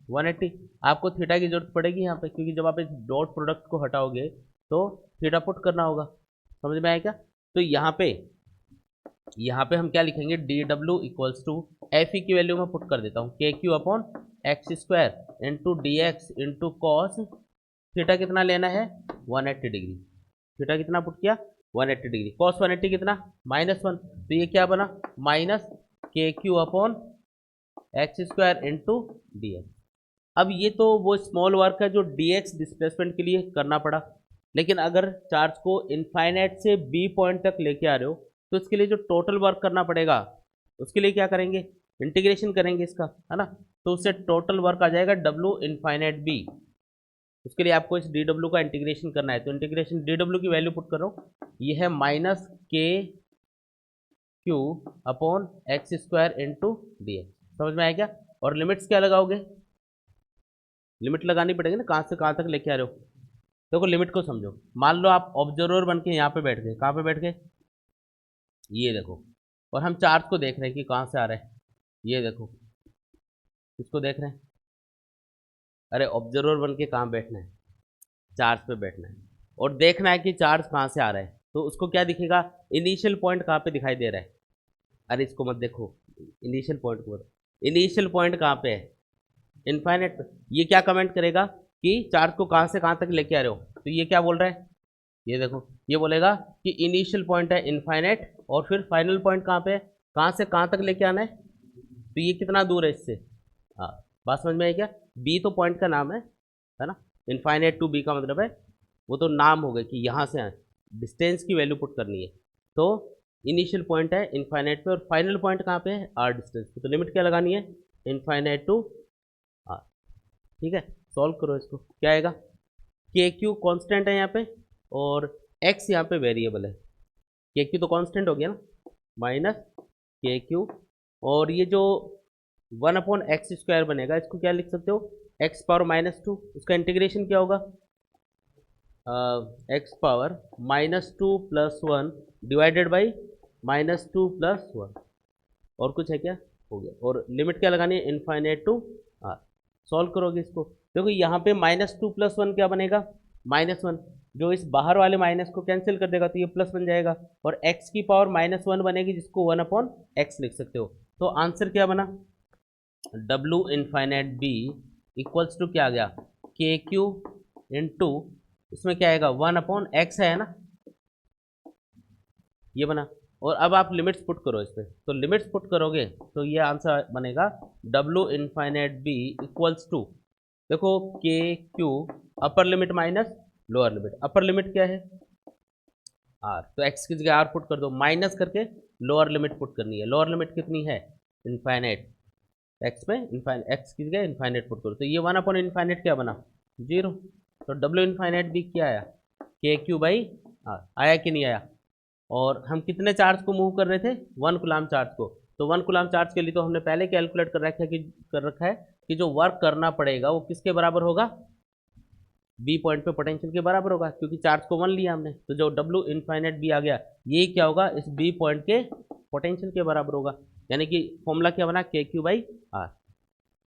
A: 180। आपको थीटा की जरूरत पड़ेगी यहाँ पे, क्योंकि जब आप इस डॉट प्रोडक्ट को हटाओगे तो थीटा पुट करना होगा। समझ में आया क्या? तो यहाँ पे हम क्या लिखेंगे, D W equals to F E की वैल्यू में पुट कर देता हूँ, K Q upon X square into D X into cos theta कितना लेना है, 180 डिग्री। थीटा कितना पुट किया, 180 डिग्री। कॉस 180 कितना, -1। तो ये क्या बना, minus K Q upon X square into D x. अब ये तो वो स्मॉल वर्क है जो डी एक्स डिस्प्लेसमेंट के लिए करना पड़ा, लेकिन अगर चार्ज को इनफाइनाइट से बी पॉइंट तक लेके आ रहे हो तो इसके लिए जो टोटल वर्क करना पड़ेगा उसके लिए क्या करेंगे, इंटीग्रेशन करेंगे इसका, है ना। तो उससे टोटल वर्क आ जाएगा डब्ल्यू इनफाइनाइट बी। उसके लिए आपको इस डी डब्ल्यू का इंटीग्रेशन करना है। तो इंटीग्रेशन डी डब्ल्यू की वैल्यू पुट करो, ये है minus K Q upon X square into D x. समझ में आया क्या? और लिमिट्स क्या लगाओगे, लिमिट लगानी पड़ेगी ना, कहाँ से कहाँ तक लेके आ रहे हो। देखो लिमिट को समझो, मान लो आप ऑब्जर्वर बन के यहाँ पे बैठ गए, कहाँ पे बैठ गए, ये देखो, और हम चार्ज को देख रहे हैं कि कहाँ से आ रहा है, ये देखो, इसको देख रहे हैं। अरे ऑब्जर्वर बन के कहाँ बैठना है, चार्ज पे बैठना है और देखना है कि चार्ज कहाँ से आ रहा है। तो उसको क्या दिखेगा, इनिशियल पॉइंट कहाँ पे दिखाई दे रहा है। अरे इसको मत देखो, इनिशियल पॉइंट को, इनिशियल पॉइंट कहाँ पे है, इनफाइनाइट। ये क्या कमेंट करेगा कि चार्ज को कहाँ से कहाँ तक लेके आ रहे हो। तो ये क्या बोल रहा है, ये देखो, ये बोलेगा कि इनिशियल पॉइंट है इनफाइनाइट और फिर फाइनल पॉइंट कहाँ पे है, कहाँ से कहाँ तक लेके आना है। तो ये कितना दूर है इससे, हाँ, बात समझ में आई क्या? बी तो पॉइंट का नाम है ना, इनफाइनाइट टू बी का मतलब है वो तो नाम हो गया कि यहाँ से डिस्टेंस की वैल्यू पुट करनी है। तो इनिशियल पॉइंट है इनफाइनाइट पे और फाइनल पॉइंट कहाँ पे है, आर डिस्टेंस पे। तो लिमिट क्या लगानी है, इनफाइनाइट टू आर। ठीक है, सॉल्व करो इसको, क्या आएगा, के क्यू कॉन्स्टेंट है यहाँ पे और एक्स यहाँ पे वेरिएबल है। के क्यू तो कॉन्स्टेंट हो गया ना, माइनस के क्यू, और ये जो 1/x² बनेगा इसको क्या लिख सकते हो, x⁻²। उसका इंटीग्रेशन क्या होगा, x⁻² + 1 डिवाइडेड बाई -2 + 1। और कुछ है क्या, हो गया। और लिमिट क्या लगानी है, इनफाइनाइट टू आर। सॉल्व करोगे इसको, देखो यहाँ पे -2 + 1 क्या बनेगा, -1। जो इस बाहर वाले माइनस को कैंसिल कर देगा तो ये प्लस बन जाएगा, और x की पावर -1 बनेगी जिसको 1/x लिख सकते हो। तो आंसर क्या बना, W infinite B equals to क्या आ गया, के क्यू इंटू इसमें क्या आएगा 1/x है ना, ये बना। और अब आप लिमिट्स पुट करो इस पर, तो लिमिट्स पुट करोगे तो ये आंसर बनेगा W infinite B equals to, देखो K Q upper limit minus lower limit. Upper limit क्या है, आर, तो एक्स की जगह आर पुट कर दो, माइनस करके लोअर लिमिट पुट करनी है। लोअर लिमिट कितनी है, इनफाइनाइट, एक्स में इनफाइनाइट, एक्स की जगह इनफाइनाइट पुट करो तो ये 1/इनफाइनाइट क्या बना, 0। तो डब्ल्यू इनफाइनाइट बी क्या आया, के क्यू बाई आर, आया कि नहीं आया। और हम कितने चार्ज को मूव कर रहे थे, 1 कूलाम चार्ज को। तो 1 कूलाम चार्ज के लिए तो हमने पहले कैलकुलेट कर रखा है कि जो वर्क करना पड़ेगा वो किसके बराबर होगा, बी पॉइंट पे पोटेंशियल के बराबर होगा, क्योंकि चार्ज को 1 लिया हमने। तो जो डब्ल्यू इनफाइनाइट बी आ गया ये क्या होगा, इस बी पॉइंट के पोटेंशियल के बराबर होगा। यानी कि फॉर्मूला क्या बना, के क्यू बाई आर।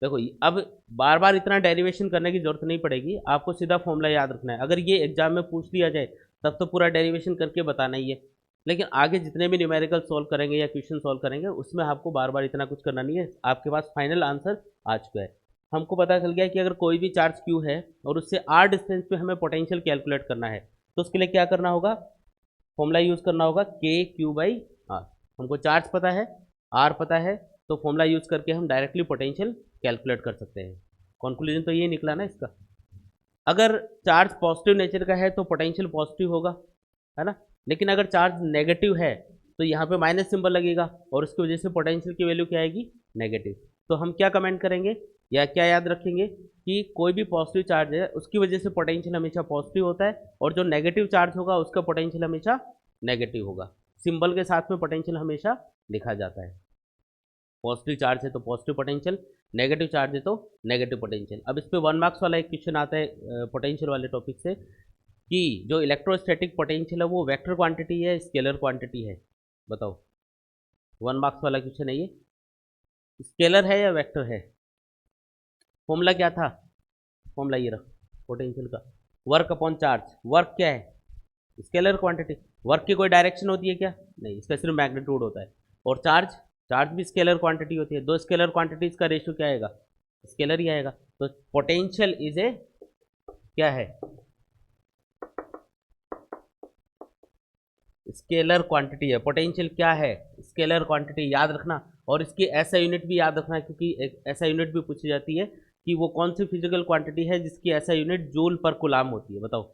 A: देखो अब बार बार इतना डेरिवेशन करने की जरूरत नहीं पड़ेगी, आपको सीधा फॉर्मूला याद रखना है। अगर ये एग्जाम में पूछ लिया जाए तब तो पूरा डेरिवेशन करके बताना ही है, लेकिन आगे जितने भी न्यूमेरिकल सॉल्व करेंगे या क्वेश्चन सॉल्व करेंगे उसमें आपको बार बार इतना कुछ करना नहीं है, आपके पास फाइनल आंसर आ चुका है। हमको पता चल गया कि अगर कोई भी चार्ज क्यू है और उससे आर डिस्टेंस पे हमें पोटेंशियल कैलकुलेट करना है तो उसके लिए क्या करना होगा, फॉर्मूला यूज़ करना होगा के क्यू बाई आर। हमको चार्ज पता है, आर पता है, तो फॉर्मूला यूज़ करके हम डायरेक्टली पोटेंशियल कैलकुलेट कर सकते हैं। कंक्लूजन तो ये निकला ना इसका। अगर चार्ज पॉजिटिव नेचर का है तो पोटेंशियल पॉजिटिव होगा, है ना। लेकिन अगर चार्ज नेगेटिव है तो यहाँ पे माइनस सिंबल लगेगा और उसकी वजह से पोटेंशियल की वैल्यू क्या आएगी, नेगेटिव। तो हम क्या कमेंट करेंगे या क्या याद रखेंगे कि कोई भी पॉजिटिव चार्ज है उसकी वजह से पोटेंशियल हमेशा पॉजिटिव होता है, और जो नेगेटिव चार्ज होगा उसका पोटेंशियल हमेशा नेगेटिव होगा। सिंबल के साथ में पोटेंशियल हमेशा लिखा जाता है। पॉजिटिव चार्ज है तो पॉजिटिव पोटेंशियल, नेगेटिव चार्ज है तो नेगेटिव पोटेंशियल। अब इस पे 1 मार्क्स वाला एक क्वेश्चन आता है पोटेंशियल वाले टॉपिक से, कि जो इलेक्ट्रोस्टैटिक पोटेंशियल है वो वेक्टर क्वांटिटी है, स्केलर क्वांटिटी है, बताओ। 1 मार्क्स वाला क्वेश्चन है ये, स्केलर है या वेक्टर है, फॉर्मूला क्या था, फॉर्मूला ये रहा पोटेंशियल का, वर्क अपॉन चार्ज। वर्क क्या है, स्केलर क्वांटिटी। वर्क की कोई डायरेक्शन होती है क्या, नहीं, इसका सिर्फ मैग्नीट्यूड होता है। और चार्ज, चार्ज भी स्केलर क्वांटिटी होती है। दो स्केलर क्वांटिटीज का रेशियो क्या आएगा, स्केलर ही आएगा। तो पोटेंशियल इज ए क्या है, स्केलर क्वांटिटी है। पोटेंशियल क्या है, स्केलर क्वांटिटी, याद रखना। और इसकी ऐसा यूनिट भी याद रखना, क्योंकि एक ऐसा यूनिट भी पूछी जाती है कि वो कौन सी फिजिकल क्वांटिटी है जिसकी ऐसा यूनिट जूल पर कुलाम होती है। बताओ,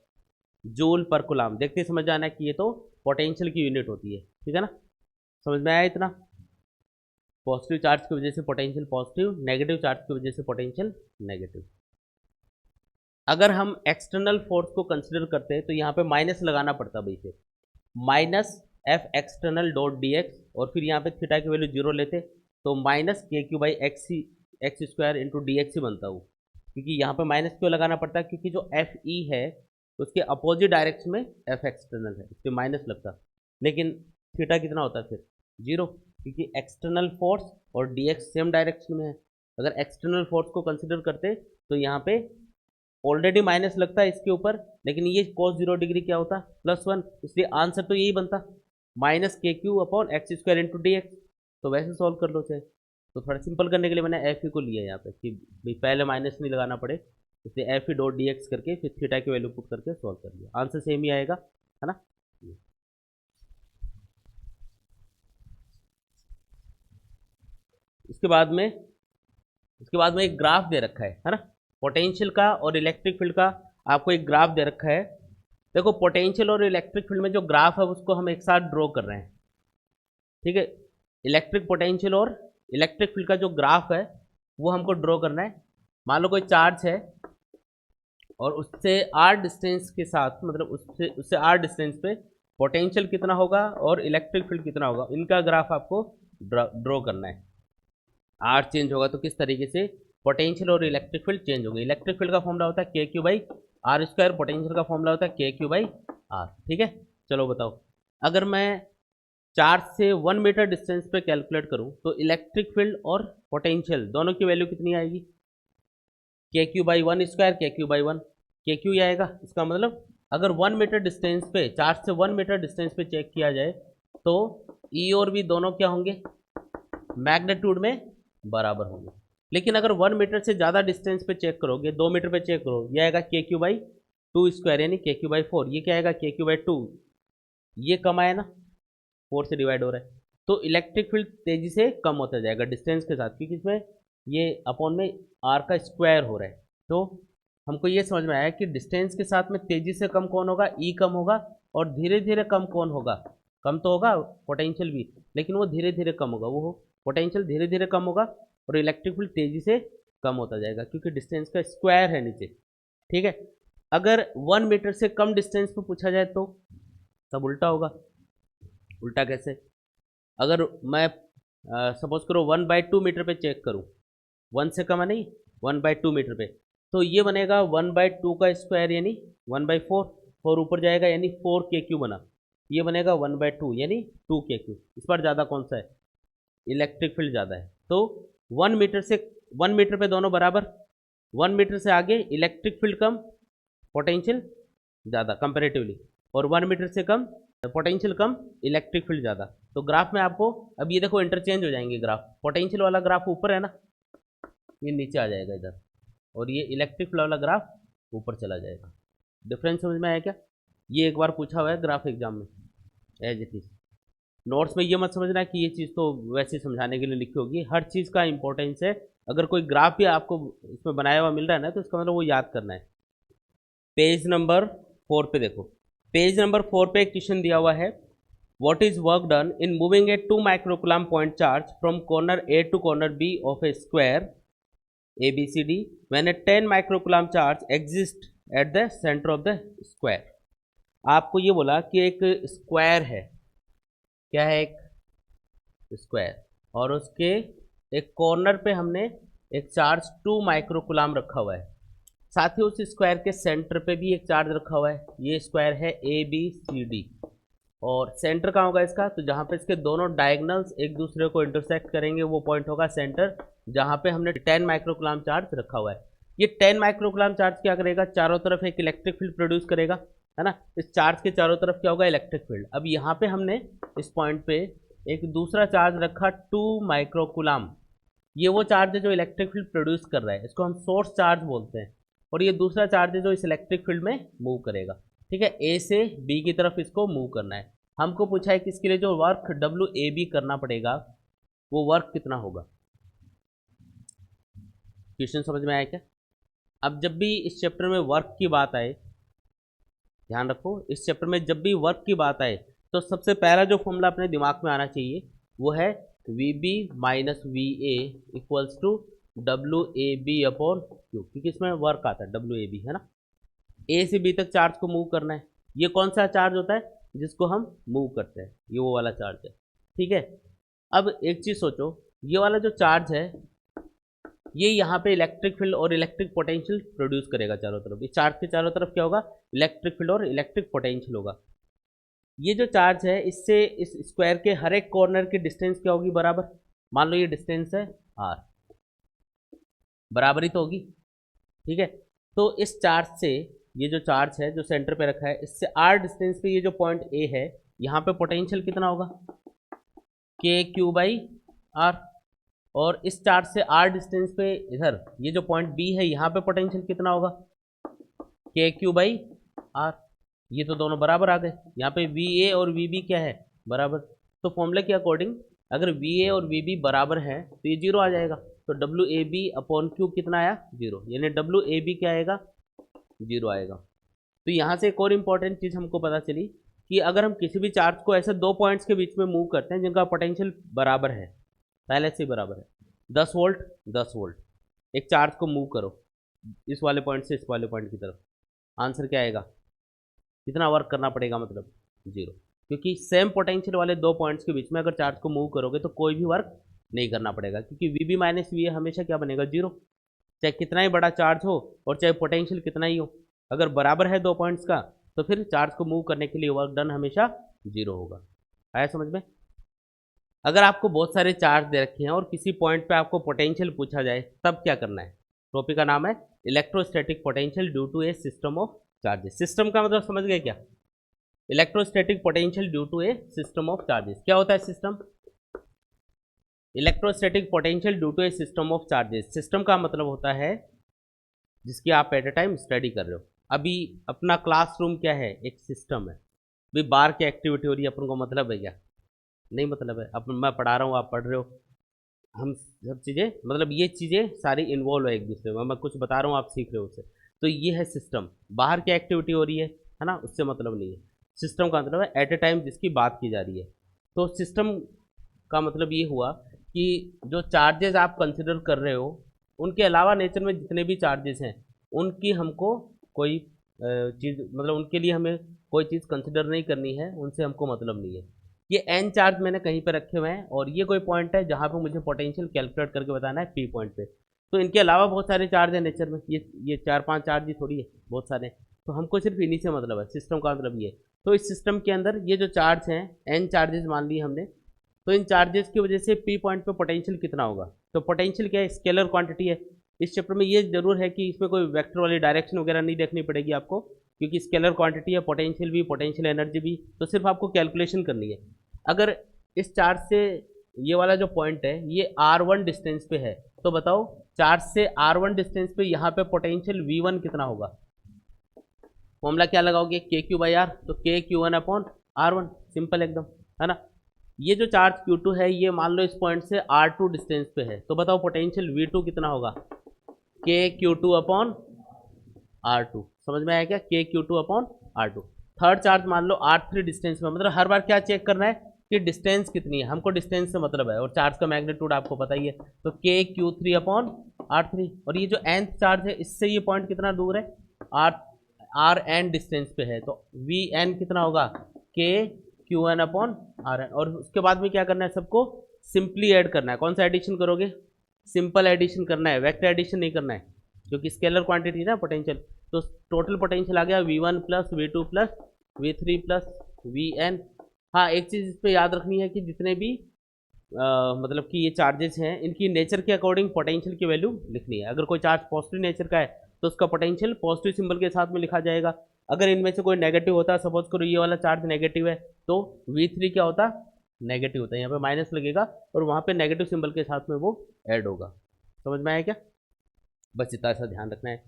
A: जूल पर कुलाम। देखते समझ आना कि ये तो पोटेंशियल की यूनिट होती है, ठीक है ना। समझ में आया इतना। पॉजिटिव चार्ज की वजह से पोटेंशियल पॉजिटिव, नेगेटिव चार्ज की वजह से पोटेंशियल नेगेटिव। अगर हम एक्सटर्नल फोर्स को कंसिडर करते हैं तो यहाँ पे माइनस लगाना पड़ता भाई, फिर minus F external dot D x, और फिर यहाँ पे थीटा की वैल्यू जीरो लेते तो minus K Q by X square into D X ही बनता वो। क्योंकि यहाँ पे माइनस क्यों लगाना पड़ता है, क्योंकि जो एफ ई है उसके अपोजिट डायरेक्शन में एफ एक्सटर्नल है, इसलिए माइनस लगता। लेकिन थीटा कितना होता है फिर, जीरो, क्योंकि एक्सटर्नल फोर्स और डी एक्स सेम डायरेक्शन में है। अगर एक्सटर्नल फोर्स को कंसिडर करते तो यहाँ पे ऑलरेडी माइनस लगता है इसके ऊपर, लेकिन ये cos 0 डिग्री क्या होता, +1, इसलिए आंसर तो यही बनता, minus K Q upon X square into D x. तो वैसे सॉल्व कर लो चाहे, तो थोड़ा सिंपल करने के लिए मैंने एफ ई को लिया यहाँ पे कि भाई पहले माइनस नहीं लगाना पड़े, इसलिए F E dot D x करके फिर थीटा की वैल्यू पुट करके सॉल्व कर लिया, आंसर सेम ही आएगा, है ना। इसके बाद में एक ग्राफ दे रखा है ना, पोटेंशियल का और इलेक्ट्रिक फील्ड का आपको एक ग्राफ दे रखा है। देखो पोटेंशियल और इलेक्ट्रिक फील्ड में जो ग्राफ है उसको हम एक साथ ड्रॉ कर रहे हैं, ठीक है। इलेक्ट्रिक पोटेंशियल और इलेक्ट्रिक फील्ड का जो ग्राफ है वो हमको ड्रॉ करना है। मान लो कोई चार्ज है और उससे आर डिस्टेंस के साथ, मतलब उससे आर डिस्टेंस पे पोटेंशियल कितना होगा और इलेक्ट्रिक फील्ड कितना होगा, इनका ग्राफ आपको ड्रॉ करना है। आर चेंज होगा तो किस तरीके से पोटेंशियल और इलेक्ट्रिक फील्ड चेंज होंगे। इलेक्ट्रिक फील्ड का फॉर्मूला होता है K Q by R square, potential का फॉर्मूला होता है के क्यू बाई आर, ठीक है। चलो बताओ, अगर मैं चार्ज से 1 मीटर डिस्टेंस पे कैलकुलेट करूं तो इलेक्ट्रिक फील्ड और पोटेंशियल दोनों की वैल्यू कितनी आएगी, के क्यू बाई 1 स्क्वायर, के क्यू बाई 1, के क्यू ही आएगा। इसका मतलब अगर 1 मीटर डिस्टेंस पे, चार्ज से 1 मीटर डिस्टेंस पे चेक किया जाए तो ई और बी दोनों क्या होंगे, मैग्नीट्यूड में बराबर होंगे। लेकिन अगर 1 मीटर से ज़्यादा डिस्टेंस पे चेक करोगे, 2 मीटर पे चेक करो, ये आएगा के क्यू बाई 2 स्क्वायर यानी के क्यू बाई 4, ये क्या आएगा के क्यू बाई 2, ये कम आया ना, 4 से डिवाइड हो रहा है। तो इलेक्ट्रिक फील्ड तेजी से कम होता जाएगा डिस्टेंस के साथ, क्योंकि इसमें ये अपॉन में आर का स्क्वायर हो रहा है। तो हमको ये समझ में आया कि डिस्टेंस के साथ में तेजी से कम कौन होगा, ई कम होगा, और धीरे धीरे कम कौन होगा, कम तो होगा पोटेंशियल भी, लेकिन वो धीरे धीरे कम होगा, वो पोटेंशियल धीरे धीरे कम होगा और इलेक्ट्रिक फील्ड तेजी से कम होता जाएगा, क्योंकि डिस्टेंस का स्क्वायर है नीचे, ठीक है। अगर 1 मीटर से कम डिस्टेंस पे पूछा जाए तो तब उल्टा होगा। उल्टा कैसे, अगर मैं सपोज करो 1/2 मीटर पे चेक करूँ, 1 से कम है नहीं, 1/2 मीटर पे, तो ये बनेगा 1/2 का स्क्वायर यानी 1/4, 4 ऊपर जाएगा यानी 4 के क्यू बना, ये बनेगा 1/2 यानी 2 के क्यू। इस पर ज़्यादा कौन सा है, इलेक्ट्रिक फील्ड ज़्यादा है। तो 1 मीटर से 1 मीटर पे दोनों बराबर, 1 मीटर से आगे इलेक्ट्रिक फील्ड कम, पोटेंशियल ज़्यादा कंपेरेटिवली, और 1 मीटर से कम पोटेंशियल कम, इलेक्ट्रिक फील्ड ज़्यादा। तो ग्राफ में आपको अब ये देखो इंटरचेंज हो जाएंगे ग्राफ, पोटेंशियल वाला ग्राफ ऊपर है ना, ये नीचे आ जाएगा इधर, और ये इलेक्ट्रिक फील्ड वाला ग्राफ ऊपर चला जाएगा। डिफरेंस समझ में आया क्या, ये एक बार पूछा हुआ है ग्राफ एग्जाम में एज इट इज। नोट्स में ये मत समझना कि ये चीज़ तो वैसे समझाने के लिए लिखी होगी, हर चीज़ का इंपॉर्टेंस है। अगर कोई ग्राफ भी आपको इसमें बनाया हुआ मिल रहा है ना, तो इसका मतलब वो याद करना है। पेज नंबर 4 पे देखो, पेज नंबर 4 पे एक क्वेश्चन दिया हुआ है, what is work done in moving a 2 microcoulomb point charge from corner A to corner B of a square A B C D when a 10 microcoulomb charge exist at the centre of the square. आपको ये बोला कि एक स्क्वायर है, क्या है, एक स्क्वायर, और उसके एक कॉर्नर पे हमने एक चार्ज 2 माइक्रोकुलम रखा हुआ है, साथ ही उस स्क्वायर के सेंटर पे भी एक चार्ज रखा हुआ है। ये स्क्वायर है ए बी सी डी, और सेंटर कहाँ होगा इसका, तो जहाँ पे इसके दोनों डायगनल्स एक दूसरे को इंटरसेक्ट करेंगे वो पॉइंट होगा सेंटर, जहाँ पे हमने 10 माइक्रोकुलाम चार्ज रखा हुआ है। ये 10 माइक्रोकुलाम चार्ज क्या करेगा, चारों तरफ एक इलेक्ट्रिक फील्ड प्रोड्यूस करेगा, है ना। इस चार्ज के चारों तरफ क्या होगा, इलेक्ट्रिक फील्ड। अब यहाँ पे हमने इस पॉइंट पे एक दूसरा चार्ज रखा 2 माइक्रोकुलाम। ये वो चार्ज है जो इलेक्ट्रिक फील्ड प्रोड्यूस कर रहा है, इसको हम सोर्स चार्ज बोलते हैं। और ये दूसरा चार्ज है जो इस इलेक्ट्रिक फील्ड में मूव करेगा, ठीक है। ए से बी की तरफ इसको मूव करना है। हमको पूछा है कि इसके लिए जो वर्क डब्ल्यू ए बी करना पड़ेगा वो वर्क कितना होगा। क्वेश्चन समझ में आया क्या। अब जब भी इस चैप्टर में वर्क की बात आए, ध्यान रखो, इस चैप्टर में जब भी वर्क की बात आए तो सबसे पहला जो फॉर्मूला अपने दिमाग में आना चाहिए वो है V B minus V A equals to W A B upon Q, क्योंकि इसमें वर्क आता है डब्ल्यू ए बी, है ना। ए से बी तक चार्ज को मूव करना है। ये कौन सा चार्ज होता है जिसको हम मूव करते हैं, ये वो वाला चार्ज है, ठीक है। अब एक चीज़ सोचो, ये वाला जो चार्ज है ये यहाँ पे इलेक्ट्रिक फील्ड और इलेक्ट्रिक पोटेंशियल प्रोड्यूस करेगा चारों तरफ। इस चार्ज के चारों तरफ क्या होगा, इलेक्ट्रिक फील्ड और इलेक्ट्रिक पोटेंशियल होगा। ये जो चार्ज है इससे इस स्क्वायर के हर एक कॉर्नर की डिस्टेंस क्या होगी, बराबर। मान लो ये डिस्टेंस है r, बराबर ही तो होगी, ठीक है। तो इस चार्ज से, ये जो चार्ज है जो सेंटर पे रखा है, इससे r डिस्टेंस पे ये जो पॉइंट A है यहाँ पे पोटेंशियल कितना होगा, के क्यू बाई आर। और इस चार्ज से r डिस्टेंस पे इधर ये जो पॉइंट B है यहाँ पे पोटेंशियल कितना होगा, के क्यू बाई आर। ये तो दोनों बराबर आ गए। यहाँ पे वी ए और वी बी क्या है, बराबर। तो फॉर्मूले के अकॉर्डिंग अगर वी ए और वी बी बराबर है तो ये जीरो आ जाएगा। तो W A B upon Q कितना आया, जीरो, यानी डब्ल्यू ए बी क्या आएगा, जीरो आएगा। तो यहाँ से एक और इम्पॉर्टेंट चीज़ हमको पता चली कि अगर हम किसी भी चार्ज को ऐसे दो पॉइंट्स के बीच में मूव करते हैं जिनका पोटेंशियल बराबर है, पहले से ही बराबर है, 10 वोल्ट 10 वोल्ट, एक चार्ज को मूव करो इस वाले पॉइंट से इस वाले पॉइंट की तरफ, आंसर क्या आएगा, कितना वर्क करना पड़ेगा, मतलब जीरो। क्योंकि सेम पोटेंशियल वाले दो पॉइंट्स के बीच में अगर चार्ज को मूव करोगे तो कोई भी वर्क नहीं करना पड़ेगा, क्योंकि V B minus V A हमेशा क्या बनेगा, जीरो। चाहे कितना ही बड़ा चार्ज हो और चाहे पोटेंशियल कितना ही हो, अगर बराबर है दो पॉइंट्स का तो फिर चार्ज को मूव करने के लिए वर्क डन हमेशा जीरो होगा। आया समझ में। अगर आपको बहुत सारे चार्ज दे रखे हैं और किसी पॉइंट पे आपको पोटेंशियल पूछा जाए तब क्या करना है। टॉपिक का नाम है electrostatic potential due to a system of charges. System का मतलब समझ गए क्या, electrostatic potential due to a system of charges. क्या होता है system, electrostatic potential due to a system of charges. System का मतलब होता है जिसकी आप एट ए टाइम स्टडी कर रहे हो। अभी अपना क्लासरूम क्या है, एक सिस्टम है। अभी बाहर की एक्टिविटी हो रही है, अपन को मतलब है क्या, नहीं मतलब है। अब मैं पढ़ा रहा हूँ, आप पढ़ रहे हो, हम सब चीज़ें, मतलब ये चीज़ें सारी इन्वॉल्व है एक दूसरे में। मैं कुछ बता रहा हूँ, आप सीख रहे हो उससे, तो ये है सिस्टम। बाहर की एक्टिविटी हो रही है ना, उससे मतलब नहीं है। सिस्टम का मतलब है एट ए टाइम जिसकी बात की जा रही है। तो सिस्टम का मतलब ये हुआ कि जो चार्जेस आप कंसिडर कर रहे हो उनके अलावा नेचर में जितने भी चार्जेस हैं उनकी हमको कोई चीज़, मतलब उनके लिए हमें कोई चीज़ कंसिडर नहीं करनी है, उनसे हमको मतलब नहीं है। ये एन चार्ज मैंने कहीं पे रखे हुए हैं और ये कोई पॉइंट है जहाँ पे मुझे पोटेंशियल कैलकुलेट करके बताना है पी पॉइंट पे। तो इनके अलावा बहुत सारे चार्ज हैं नेचर में, ये 4-5 चार्ज ही थोड़ी है, बहुत सारे। तो हमको सिर्फ इन्हीं से मतलब है, सिस्टम का मतलब ये। तो इस सिस्टम के अंदर ये जो चार्ज हैं, एन चार्जेस मान लिए हमने, तो इन चार्जेस की वजह से पी पॉइंट पे पोटेंशियल कितना होगा। तो पोटेंशियल क्या है, स्केलर क्वांटिटी है। इस चैप्टर में ये जरूर है कि इसमें कोई वेक्टर वाली डायरेक्शन वगैरह नहीं देखनी पड़ेगी आपको, क्योंकि स्केलर क्वांटिटी है, पोटेंशियल भी, पोटेंशियल एनर्जी भी, तो सिर्फ आपको कैलकुलेशन करनी है। अगर इस चार्ज से ये वाला जो पॉइंट है ये R1 डिस्टेंस पे है, तो बताओ चार्ज से R1 डिस्टेंस पे यहाँ पे पोटेंशियल V1 कितना होगा। फॉर्मूला क्या लगाओगे, के क्यू बाई आर, तो के Q one upon R1, simple एकदम, है ना। ये जो चार्ज Q2 है ये मान लो इस पॉइंट से R2 डिस्टेंस पे है, तो बताओ पोटेंशियल V2 कितना होगा, के Q2 अपॉन R2। समझ में आया क्या, के Q2 upon R2। Third charge मान लो R3 डिस्टेंस में, मतलब हर बार क्या चेक करना है कि डिस्टेंस कितनी है, हमको डिस्टेंस से मतलब है, और चार्ज का मैग्नीट्यूड आपको पता ही है, तो के Q3 अपॉन R3। और ये जो nth चार्ज है इससे ये पॉइंट कितना दूर है, आर एन डिस्टेंस पे है, तो वी एन कितना होगा, K Q N upon R N. और उसके बाद में क्या करना है, सबको सिंपली ऐड करना है। कौन सा एडिशन करोगे, सिंपल एडिशन करना है, वेक्टर एडिशन नहीं करना है, क्योंकि स्केलर क्वांटिटी ना पोटेंशियल। तो टोटल पोटेंशियल आ गया V1 plus V2 plus V3 plus Vn। हाँ, एक चीज़ इस पर याद रखनी है कि जितने भी मतलब कि ये चार्जेस हैं, इनकी नेचर के अकॉर्डिंग पोटेंशियल की वैल्यू लिखनी है। अगर कोई चार्ज पॉजिटिव नेचर का है तो उसका पोटेंशियल पॉजिटिव सिंबल के साथ में लिखा जाएगा। अगर इनमें से कोई नेगेटिव होता है, सपोज करो ये वाला चार्ज नेगेटिव है, तो V3 क्या होता, नेगेटिव होता है, यहाँ पे माइनस लगेगा और वहाँ पे नेगेटिव सिंबल के साथ में वो ऐड होगा। समझ में आया क्या? बस इतना सा ध्यान रखना है।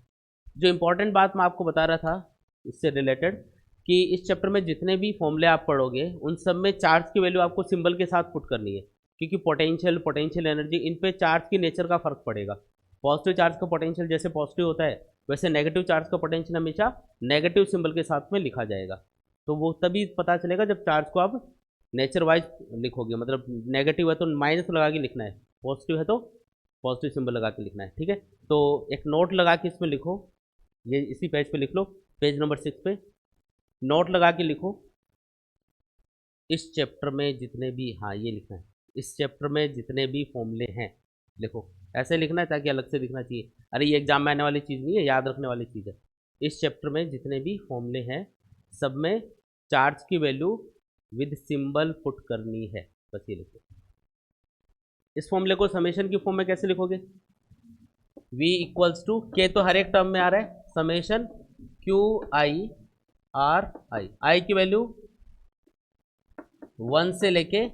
A: जो इंपॉर्टेंट बात मैं आपको बता रहा था इससे रिलेटेड, कि इस चैप्टर में जितने भी फॉर्मूले आप पढ़ोगे उन सब में चार्ज की वैल्यू आपको सिंबल के साथ पुट करनी है, क्योंकि पोटेंशियल एनर्जी, इन पे चार्ज की नेचर का फर्क पड़ेगा। पॉजिटिव चार्ज का पोटेंशियल जैसे पॉजिटिव होता है, वैसे नेगेटिव चार्ज का पोटेंशियल हमेशा नेगेटिव सिंबल के साथ में लिखा जाएगा। तो वो तभी पता चलेगा जब चार्ज को आप नेचर वाइज लिखोगे, मतलब नेगेटिव है तो माइनस लगा के लिखना है, पॉजिटिव है तो पॉजिटिव सिंबल लगा के लिखना है। ठीक है, तो एक नोट लगा के इसमें लिखो, ये इसी पेज पे लिख लो, पेज नंबर 6 पे नोट लगा के लिखो, इस चैप्टर में जितने भी, हाँ ये लिखना है, इस चैप्टर में जितने भी फॉर्मूले हैं लिखो। ऐसे लिखना है ताकि अलग से दिखना चाहिए। अरे ये एग्जाम में आने वाली चीज़ नहीं है, याद रखने वाली चीज़ है। इस चैप्टर में जितने भी फॉर्मूले हैं सब में चार्ज की वैल्यू विद सिंबल पुट करनी है, बस ये लिखो। इस फॉर्मूले को समेशन की फॉर्म में कैसे लिखोगे? V इक्वल्स टू के, तो हर एक टर्म में आ रहा है, summation Q I R I, I की वैल्यू 1 से लेके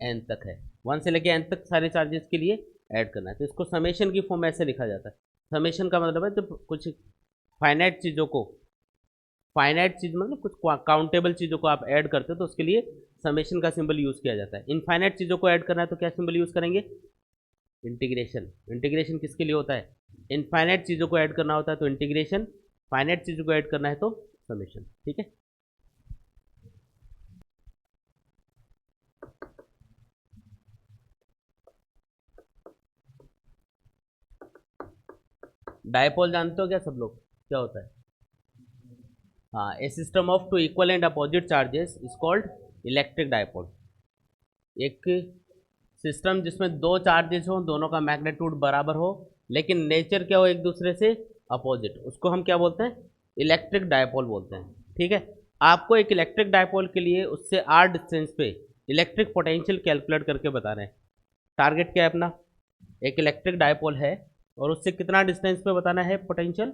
A: n तक है, 1 से लेके n तक सारे चार्जेस के लिए ऐड करना है। तो इसको समेशन की फॉर्म में ऐसे लिखा जाता है। समेशन का मतलब है जब कुछ फाइनाइट चीज़ों को, फाइनाइट चीज़ मतलब कुछ काउंटेबल चीज़ों को आप ऐड करते हो तो उसके लिए समेशन का सिंबल यूज़ किया जाता है। इनफाइनाइट चीज़ों को ऐड करना है तो क्या सिंबल यूज़ करेंगे? इंटीग्रेशन। इंटीग्रेशन किसके लिए होता है? इनफाइनाइट चीज़ों को ऐड करना होता है तो इंटीग्रेशन, फाइनाइट चीज़ों को ऐड करना है तो समेशन। ठीक है, डायपोल जानते हो क्या सब लोग, क्या होता है? हाँ, a system of two equal and opposite charges is called electric dipole. एक सिस्टम जिसमें दो चार्जेस हो, दोनों का मैग्नीट्यूड बराबर हो, लेकिन नेचर क्या हो एक दूसरे से अपोजिट, उसको हम क्या बोलते हैं? इलेक्ट्रिक डायपोल बोलते हैं। ठीक है, आपको एक इलेक्ट्रिक डायपोल के लिए उससे आर डिस्टेंस पे इलेक्ट्रिक पोटेंशियल कैलकुलेट करके बता रहे हैं। टारगेट क्या है अपना? एक इलेक्ट्रिक डायपोल है और उससे कितना डिस्टेंस पे बताना है पोटेंशियल?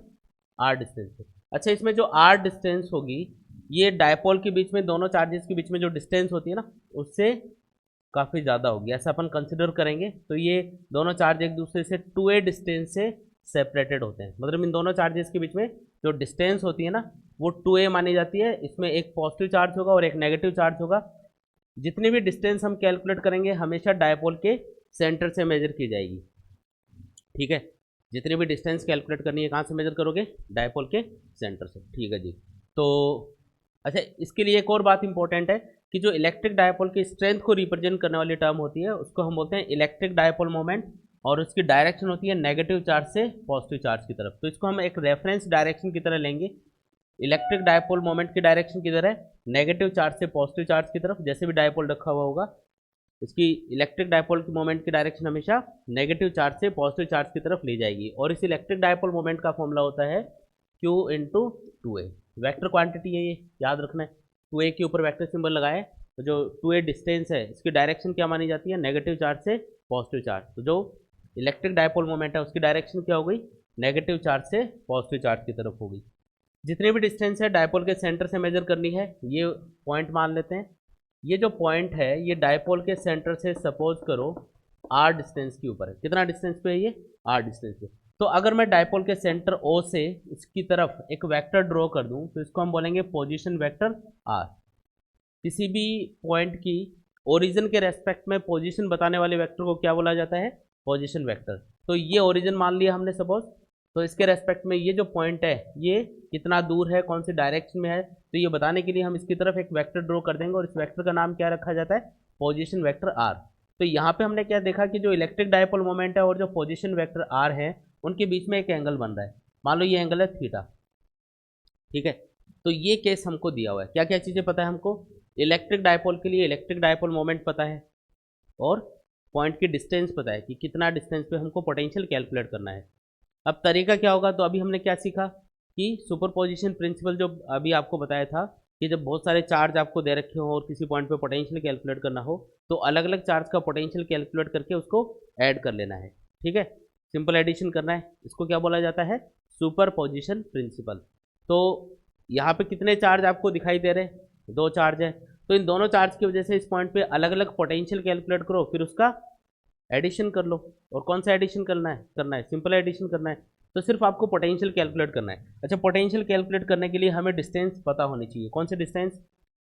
A: आर डिस्टेंस पे। अच्छा, इसमें जो आर डिस्टेंस होगी, ये डायपोल के बीच में, दोनों चार्जेस के बीच में जो डिस्टेंस होती है ना, उससे काफ़ी ज़्यादा होगी, ऐसा अपन कंसिडर करेंगे। तो ये दोनों चार्ज एक दूसरे से 2a डिस्टेंस से सेपरेटेड होते हैं, मतलब इन दोनों चार्जेस के बीच में जो डिस्टेंस होती है ना वो 2a मानी जाती है। इसमें एक पॉजिटिव चार्ज होगा और एक नेगेटिव चार्ज होगा। जितनी भी डिस्टेंस हम कैलकुलेट करेंगे हमेशा डायपोल के सेंटर से मेजर की जाएगी। ठीक है, जितनी भी डिस्टेंस कैलकुलेट करनी है कहाँ से मेजर करोगे? डायपोल के सेंटर से। ठीक है जी। तो अच्छा, इसके लिए एक और बात इंपॉर्टेंट है कि जो इलेक्ट्रिक डायपोल की स्ट्रेंथ को रिप्रेजेंट करने वाली टर्म होती है उसको हम बोलते हैं इलेक्ट्रिक डायपोल मोमेंट, और उसकी डायरेक्शन होती है नेगेटिव चार्ज से पॉजिटिव चार्ज की तरफ। तो इसको हम एक रेफरेंस डायरेक्शन की तरह लेंगे। इलेक्ट्रिक डायपोल मोमेंट की डायरेक्शन किधर है? नेगेटिव चार्ज से पॉजिटिव चार्ज की तरफ। जैसे भी डायपोल रखा हुआ होगा, इसकी इलेक्ट्रिक डायपोल की मोमेंट की डायरेक्शन हमेशा नेगेटिव चार्ज से पॉजिटिव चार्ज की तरफ ले जाएगी। और इस इलेक्ट्रिक डायपोल मोमेंट का फॉर्मूला होता है Q into 2a। Vector quantity है ये, याद रखना है। 2a के ऊपर वेक्टर सिंबल लगाए तो जो 2a डिस्टेंस है इसकी डायरेक्शन क्या मानी जाती है? नेगेटिव चार्ज से पॉजिटिव चार्ज। तो जो इलेक्ट्रिक डायपोल मोमेंट है उसकी डायरेक्शन क्या हो गई? नेगेटिव चार्ज से पॉजिटिव चार्ज की तरफ हो गई। जितनी भी डिस्टेंस है डायपोल के सेंटर से मेजर करनी है, ये पॉइंट मान लेते हैं। ये जो पॉइंट है ये डायपोल के सेंटर से सपोज करो आर डिस्टेंस के ऊपर है। कितना डिस्टेंस पे है ये? आर डिस्टेंस पे। तो अगर मैं डायपोल के सेंटर ओ से इसकी तरफ एक वेक्टर ड्रॉ कर दूं तो इसको हम बोलेंगे पोजीशन वेक्टर आर। किसी भी पॉइंट की ओरिजिन के रेस्पेक्ट में पोजीशन बताने वाले वेक्टर को क्या बोला जाता है? Position vector. तो ये ओरिजिन मान लिया हमने सपोज, तो इसके रेस्पेक्ट में ये जो पॉइंट है ये कितना दूर है, कौन सी डायरेक्शन में है, तो ये बताने के लिए हम इसकी तरफ एक वेक्टर ड्रॉ कर देंगे और इस वेक्टर का नाम क्या रखा जाता है? Position vector R. तो यहाँ पे हमने क्या देखा कि जो इलेक्ट्रिक डायपोल मोमेंट है और जो पोजीशन वेक्टर आर है उनके बीच में एक एंगल बन रहा है। मान लो ये एंगल है थीटा। ठीक है, तो ये केस हमको दिया हुआ है। क्या क्या चीज़ें पता है हमको? इलेक्ट्रिक डायपोल के लिए इलेक्ट्रिक डायपोल मोमेंट पता है और पॉइंट की डिस्टेंस पता है कि कितना डिस्टेंस पे हमको पोटेंशियल कैलकुलेट करना है। अब तरीका क्या होगा? तो अभी हमने क्या सीखा कि सुपरपोजिशन प्रिंसिपल जो अभी आपको बताया था कि जब बहुत सारे चार्ज आपको दे रखे हो और किसी पॉइंट पे पोटेंशियल कैलकुलेट करना हो तो अलग अलग चार्ज का पोटेंशियल कैलकुलेट करके उसको ऐड कर लेना है। ठीक है, सिंपल एडिशन करना है, इसको क्या बोला जाता है, सुपरपोजिशन प्रिंसिपल। तो यहाँ पे कितने चार्ज आपको दिखाई दे रहे हैं, 2 चार्ज है, तो इन दोनों चार्ज की वजह से इस पॉइंट पे अलग अलग पोटेंशियल कैलकुलेट करो, फिर उसका एडिशन कर लो। और कौन सा एडिशन करना है सिंपल एडिशन करना है। तो सिर्फ आपको पोटेंशियल कैलकुलेट करना है। अच्छा, पोटेंशियल कैलकुलेट करने के लिए हमें डिस्टेंस पता होनी चाहिए। कौन से डिस्टेंस,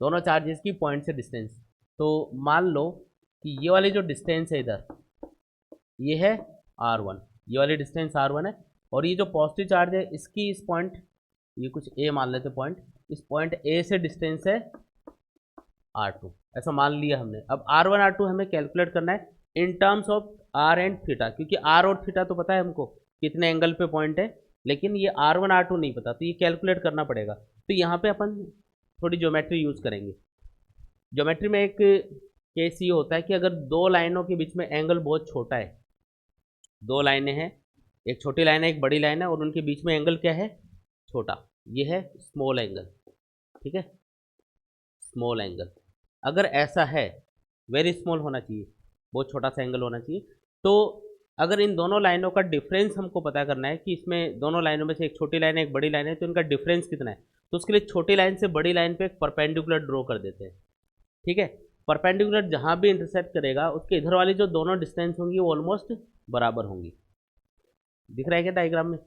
A: दोनों चार्जेस की पॉइंट से डिस्टेंस। तो मान लो कि ये वाली जो डिस्टेंस है इधर, ये है R1, ये वाली डिस्टेंस R1 है, और ये जो पॉजिटिव चार्ज है इसकी इस पॉइंट, ये कुछ ए मान लेते पॉइंट, इस पॉइंट ए से डिस्टेंस है R2, ऐसा मान लिया हमने। अब R1 R2 हमें कैलकुलेट करना है in terms of R and theta, क्योंकि R और थीटा तो पता है हमको कितने एंगल पे पॉइंट है, लेकिन ये R1 R2 नहीं पता, तो ये कैलकुलेट करना पड़ेगा। तो यहाँ पे अपन थोड़ी ज्योमेट्री यूज़ करेंगे। ज्योमेट्री में एक केस ये होता है कि अगर दो लाइनों के बीच में एंगल बहुत छोटा है, दो लाइनें हैं, एक छोटी लाइन है एक बड़ी लाइन है, और उनके बीच में एंगल क्या है, छोटा, ये है स्मॉल एंगल। ठीक है, स्मॉल एंगल अगर ऐसा है, वेरी स्मॉल होना चाहिए, बहुत छोटा सा एंगल होना चाहिए। तो अगर इन दोनों लाइनों का डिफरेंस हमको पता करना है कि इसमें दोनों लाइनों में से एक छोटी लाइन है एक बड़ी लाइन है, तो इनका डिफरेंस कितना है, तो उसके लिए छोटी लाइन से बड़ी लाइन पे एक परपेंडिकुलर ड्रॉ कर देते हैं। ठीक है, परपेंडिकुलर जहाँ भी इंटरसेक्ट करेगा उसके इधर वाली जो दोनों डिस्टेंस होंगी वो ऑलमोस्ट बराबर होंगी। दिख रहा है क्या डायग्राम में,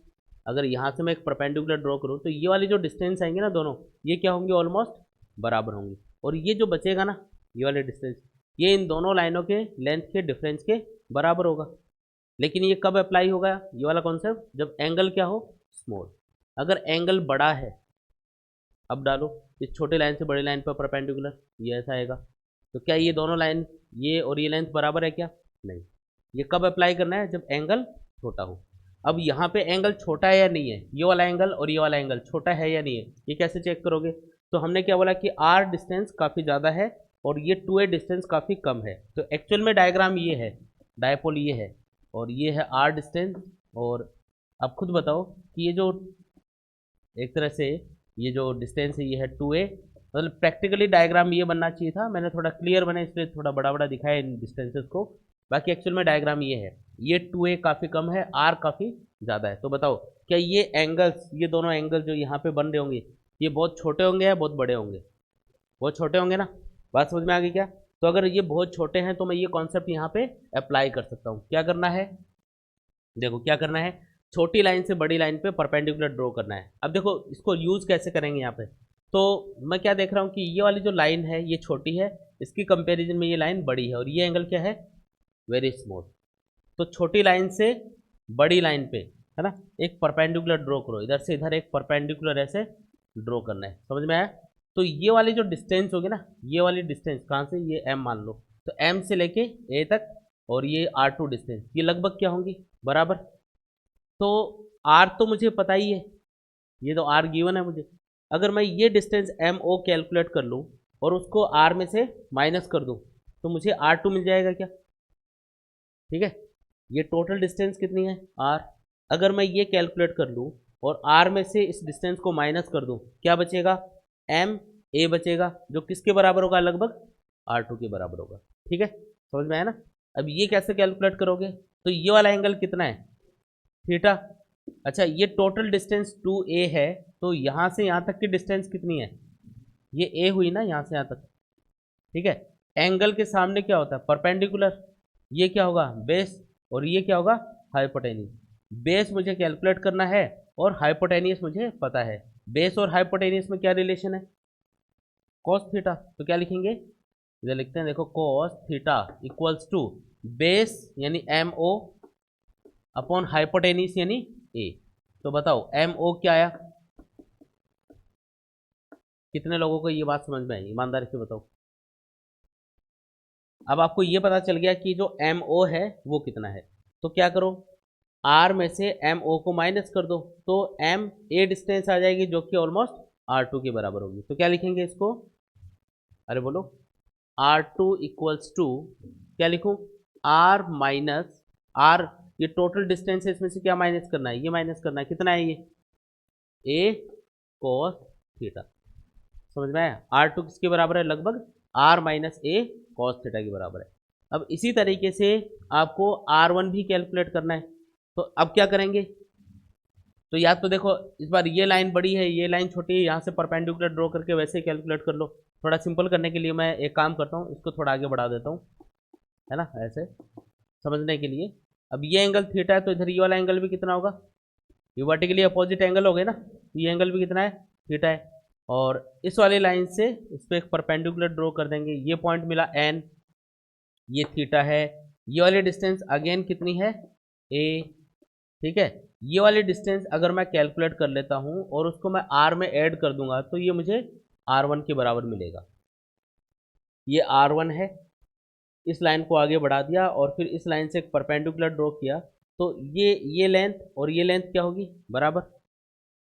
A: अगर यहाँ से मैं एक परपेंडिकुलर ड्रॉ करूँ तो ये वाली जो डिस्टेंस आएंगे ना दोनों, ये क्या होंगे, ऑलमोस्ट बराबर होंगी। और ये जो बचेगा ना, ये वाले डिस्टेंस, ये इन दोनों लाइनों के लेंथ के डिफरेंस के बराबर होगा। लेकिन ये कब अप्लाई होगा, ये वाला कॉन्सेप्ट, जब एंगल क्या हो, स्मॉल। अगर एंगल बड़ा है, अब डालो इस छोटे लाइन से बड़ी लाइन पर परपेंडिकुलर, ये ऐसा आएगा, तो क्या ये दोनों लाइन, ये और ये लेंथ बराबर है क्या, नहीं। ये कब अप्लाई करना है, जब एंगल छोटा हो। अब यहाँ पे एंगल छोटा है या नहीं है, ये वाला एंगल और ये वाला एंगल छोटा है या नहीं है, ये कैसे चेक करोगे, तो हमने क्या बोला कि R डिस्टेंस काफ़ी ज़्यादा है और ये 2A डिस्टेंस काफ़ी कम है। तो एक्चुअल में डायग्राम ये है, डायपोल ये है और ये है R डिस्टेंस। और अब खुद बताओ कि ये जो एक तरह से ये जो डिस्टेंस है ये है 2A, मतलब प्रैक्टिकली डायग्राम ये बनना चाहिए था, मैंने थोड़ा क्लियर बना इसलिए थोड़ा बड़ा बड़ा दिखाया इन डिस्टेंसेस को, बाकी एक्चुअल में डायग्राम ये है, ये 2A काफ़ी कम है, R काफ़ी ज़्यादा है। तो बताओ क्या ये एंगल्स, ये दोनों एंगल जो यहाँ पे बन रहे होंगे, ये बहुत छोटे होंगे या बहुत बड़े होंगे, बहुत छोटे होंगे ना, बात समझ में आ गई क्या। तो अगर ये बहुत छोटे हैं तो मैं ये कॉन्सेप्ट यहाँ पे अप्लाई कर सकता हूँ। क्या करना है, देखो क्या करना है, छोटी लाइन से बड़ी लाइन पे परपेंडिकुलर ड्रॉ करना है। अब देखो इसको यूज़ कैसे करेंगे यहाँ पे, तो मैं क्या देख रहा हूँ कि ये वाली जो लाइन है ये छोटी है, इसकी कंपैरिजन में ये लाइन बड़ी है, और ये एंगल क्या है, वेरी स्मॉल। तो छोटी लाइन से बड़ी लाइन पे, है ना, एक परपेंडिकुलर ड्रॉ करो, इधर से इधर एक परपेंडिकुलर ऐसे ड्रॉ करना है, समझ में आया। तो ये वाली जो डिस्टेंस होगी ना, ये वाली डिस्टेंस कहाँ से, ये M मान लो, तो M से लेके A तक, और ये R2 डिस्टेंस, ये लगभग क्या होंगी, बराबर। तो R तो मुझे पता ही है, ये तो R गिवन है मुझे। अगर मैं ये डिस्टेंस MO कैलकुलेट कर लूँ और उसको R में से माइनस कर दूँ तो मुझे R2 मिल जाएगा क्या, ठीक है। ये टोटल डिस्टेंस कितनी है, R। अगर मैं ये कैलकुलेट कर लूँ और R में से इस डिस्टेंस को माइनस कर दूँ, क्या बचेगा, MA बचेगा, जो किसके बराबर होगा, लगभग R2 के बराबर होगा। ठीक है, समझ में आया ना। अब ये कैसे कैलकुलेट करोगे, तो ये वाला एंगल कितना है, थीटा। अच्छा, ये टोटल डिस्टेंस 2A है, तो यहाँ से यहाँ तक की डिस्टेंस कितनी है, ये A हुई ना, यहाँ से यहाँ तक, ठीक है। एंगल के सामने क्या होता है, परपेंडिकुलर, ये क्या होगा, बेस, और ये क्या होगा, हाइपोटेनियस। बेस मुझे कैलकुलेट करना है और हाइपोटेनियस मुझे पता है। बेस और हाइपोटेनियस में क्या रिलेशन है, कॉस थीटा। तो क्या लिखेंगे, इधर लिखते हैं, देखो cos theta equals to base यानी MO अपॉन हाइपोटेनियस यानी A। तो बताओ MO क्या आया, कितने लोगों को ये बात समझ में आई, ईमानदारी से बताओ। अब आपको ये पता चल गया कि जो MO है वो कितना है, तो क्या करो, R में से MO को माइनस कर दो, तो MA डिस्टेंस आ जाएगी जो कि ऑलमोस्ट R2 के बराबर होगी। तो क्या लिखेंगे इसको, अरे बोलो, R2 इक्वल्स टू, क्या लिखूं, R माइनस R, ये टोटल डिस्टेंस है, इसमें से क्या माइनस करना है, ये माइनस करना है, कितना है ये, A cos थीटा। समझ में आया? R2 किसके बराबर है? लगभग R minus A cos theta के बराबर है। अब इसी तरीके से आपको R1 भी कैलकुलेट करना है। तो अब क्या करेंगे? तो या तो देखो इस बार ये लाइन बड़ी है, ये लाइन छोटी है, यहाँ से परपेंडिकुलर ड्रॉ करके वैसे ही कैलकुलेट कर लो। थोड़ा सिंपल करने के लिए मैं एक काम करता हूँ, इसको थोड़ा आगे बढ़ा देता हूँ, है ना, ऐसे समझने के लिए। अब ये एंगल थीटा है, तो इधर ये वाला एंगल भी कितना होगा? ये वर्टिकली अपोजिट एंगल हो गया ना, ये एंगल भी कितना है? थीटा है। और इस वाली लाइन से इस पर एक परपेंडिकुलर ड्रॉ कर देंगे, ये पॉइंट मिला एन, ये थीटा है, ये वाली डिस्टेंस अगेन कितनी है? ए, ठीक है। ये वाली डिस्टेंस अगर मैं कैलकुलेट कर लेता हूँ और उसको मैं आर में ऐड कर दूंगा तो ये मुझे R1 के बराबर मिलेगा। ये R1 है, इस लाइन को आगे बढ़ा दिया और फिर इस लाइन से एक परपेंडिकुलर ड्रॉ किया, तो ये लेंथ और ये लेंथ क्या होगी? बराबर।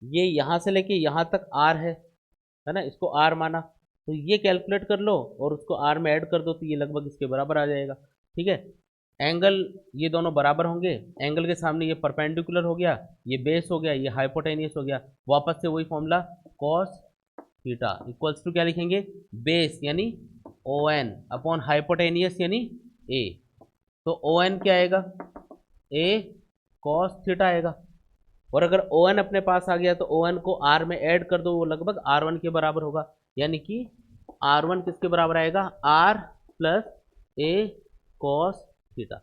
A: ये यहाँ से लेके यहाँ तक R है ना, इसको R माना, तो ये कैलकुलेट कर लो और उसको R में ऐड कर दो, तो ये लगभग इसके बराबर आ जाएगा। ठीक है, एंगल ये दोनों बराबर होंगे, एंगल के सामने ये परपेंडिकुलर हो गया, ये बेस हो गया, ये हाइपोटेनियस हो गया। वापस से वही formula, cos theta equals to क्या लिखेंगे? बेस यानी ओ एन अपॉन हाइपोटेनियस यानी ए। तो ओ एन क्या आएगा? ए कॉस थीटा आएगा। और अगर ओ एन अपने पास आ गया तो ओ एन को आर में ऐड कर दो, वो लगभग R1 के बराबर होगा, यानी कि R1 किसके बराबर आएगा? R plus A cos theta.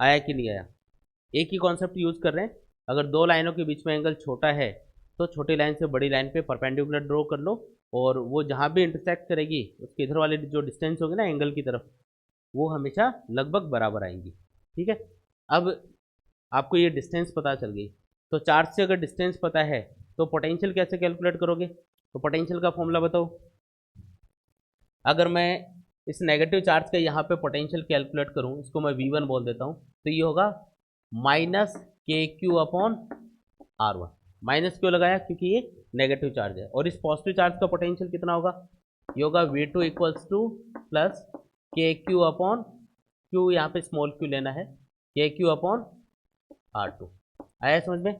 A: आया कि नहीं आया? एक ही कॉन्सेप्ट यूज कर रहे हैं। अगर दो लाइनों के बीच में एंगल छोटा है तो छोटी लाइन से बड़ी लाइन पे परपेंडिकुलर ड्रॉ कर लो, और वो जहाँ भी इंटरसेक्ट करेगी उसके इधर वाले जो डिस्टेंस होगी ना एंगल की तरफ, वो हमेशा लगभग बराबर आएंगी। ठीक है, अब आपको ये डिस्टेंस पता चल गई, तो चार्ज से अगर डिस्टेंस पता है तो पोटेंशियल कैसे कैलकुलेट करोगे? तो पोटेंशियल का फॉर्मूला बताओ। अगर मैं इस नेगेटिव चार्ज का यहाँ पे पोटेंशियल कैलकुलेट करूँ, इसको मैं V1 बोल देता हूँ, तो ये होगा minus K Q upon R1। Minus क्यों लगाया? क्योंकि ये नेगेटिव चार्ज है। और इस पॉजिटिव चार्ज का पोटेंशियल कितना होगा? ये होगा V2 इक्वल्स टू प्लस के क्यू अपॉन क्यू, यहाँ पे स्मॉल क्यू लेना है, के क्यू अपॉन R2। आया समझ में?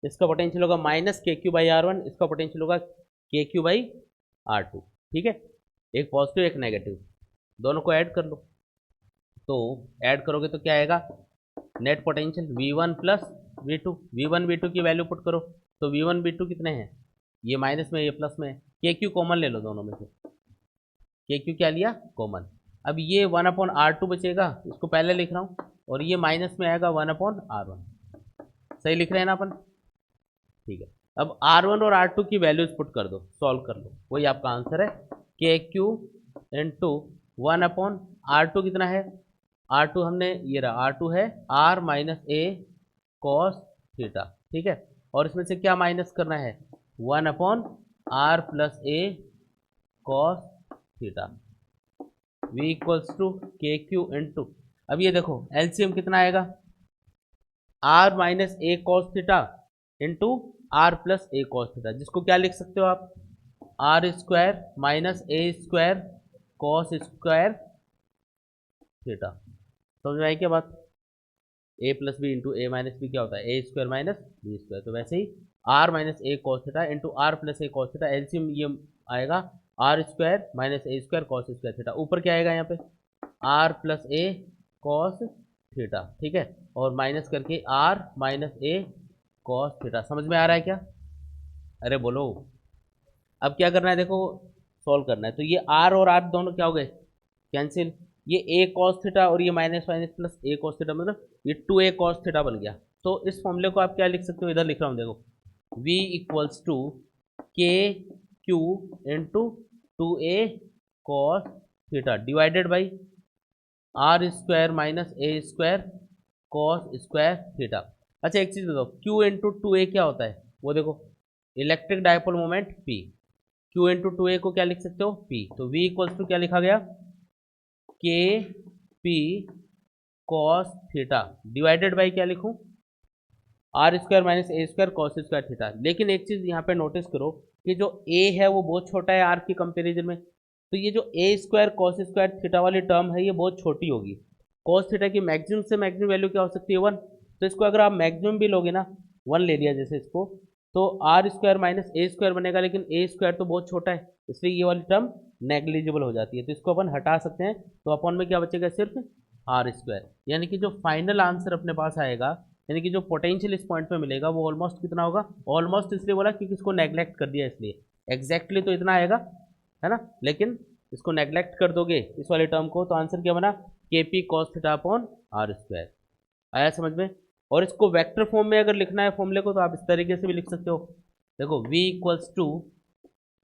A: इसका पोटेंशियल होगा minus K Q by R1, इसका पोटेंशियल होगा के क्यू बाई R2। ठीक है, एक पॉजिटिव एक नेगेटिव, दोनों को ऐड कर लो। तो ऐड करोगे तो क्या आएगा? Net potential V1 plus V2। V1 V2 की वैल्यू पुट करो, तो V1 V2 कितने हैं? ये माइनस में, ये प्लस में। के क्यू कॉमन ले लो दोनों में से, के क्यू क्या लिया? कॉमन। अब ये 1/R2 बचेगा, इसको पहले लिख रहा हूँ, और ये माइनस में आएगा 1/R1। सही लिख रहे हैं ना अपन? ठीक है, अब R1 और R2 की वैल्यूज पुट कर दो, सॉल्व कर लो, वही आपका आंसर है। के क्यू इंटू 1/R2 कितना है? R2 हमने ये रहा, R2 है R minus A cos theta. ठीक है, और इसमें से क्या माइनस करना है? 1/R plus A cos theta. V equals to K Q into, अब ये देखो एलसीएम कितना आएगा? R minus A cos theta into R plus A cos theta, जिसको क्या लिख सकते हो आप? R square minus A square cos square theta. समझ में आई क्या बात? A plus B into A minus B क्या होता है? A square minus B square. तो वैसे ही R minus A cos theta into R plus A cos theta, LCM ये आएगा R square minus A square cos square theta. ऊपर क्या आएगा यहाँ पे? R plus A cos theta. ठीक है, और माइनस करके R minus A cos theta. समझ में आ रहा है क्या? अरे बोलो। अब क्या करना है देखो, सॉल्व करना है। तो ये आर और आर दोनों क्या हो गए? कैंसिल। ये ए कॉस थीटा और ये minus minus plus A cos theta, मतलब ये 2a कॉस थीटा बन गया। तो इस फॉर्मूले को आप क्या लिख सकते हो? इधर लिख रहा हूँ देखो, v equals to K Q into 2a cos theta divided by R square minus A square cos square theta. अच्छा एक चीज़ बताओ, q इंटू 2a क्या होता है? वो देखो, electric dipole moment p। q into 2a को क्या लिख सकते हो? p। तो v इक्वल्स टू क्या लिखा गया? के P cos theta divided by क्या लिखूं? R square minus A square cos square theta. लेकिन एक चीज़ यहाँ पे नोटिस करो कि जो a है वो बहुत छोटा है आर की कंपेरिजन में, तो ये जो ए स्क्वायर कॉस स्क्वायर थीटा वाली टर्म है ये बहुत छोटी होगी। कॉस थीटा की मैक्सिमम से मैक्सिमम वैल्यू क्या हो सकती है? 1। तो इसको अगर आप मैक्सिमम भी लोगे ना, 1 ले लिया जैसे इसको, तो R square minus A square बनेगा, लेकिन ए स्क्वायर तो बहुत छोटा है, इसलिए ये वाली टर्म नेग्लिजिबल हो जाती है, तो इसको अपन हटा सकते हैं। तो अपॉन में क्या बचेगा, सिर्फ आर स्क्वायर। यानी कि जो फाइनल आंसर अपने पास आएगा, यानी कि जो पोटेंशियल इस पॉइंट पे मिलेगा वो ऑलमोस्ट कितना होगा, ऑलमोस्ट इसलिए बोला क्योंकि इसको नेग्लेक्ट कर दिया, इसलिए एग्जैक्टली तो इतना आएगा, है ना, लेकिन इसको नेग्लेक्ट कर दोगे इस वाले टर्म को, तो आंसर क्या बना, K P cos theta upon are square. आया समझ में। और इसको वेक्टर फॉर्म में अगर लिखना है फॉर्मूले को, तो आप इस तरीके से भी लिख सकते हो। देखो v इक्वल्स टू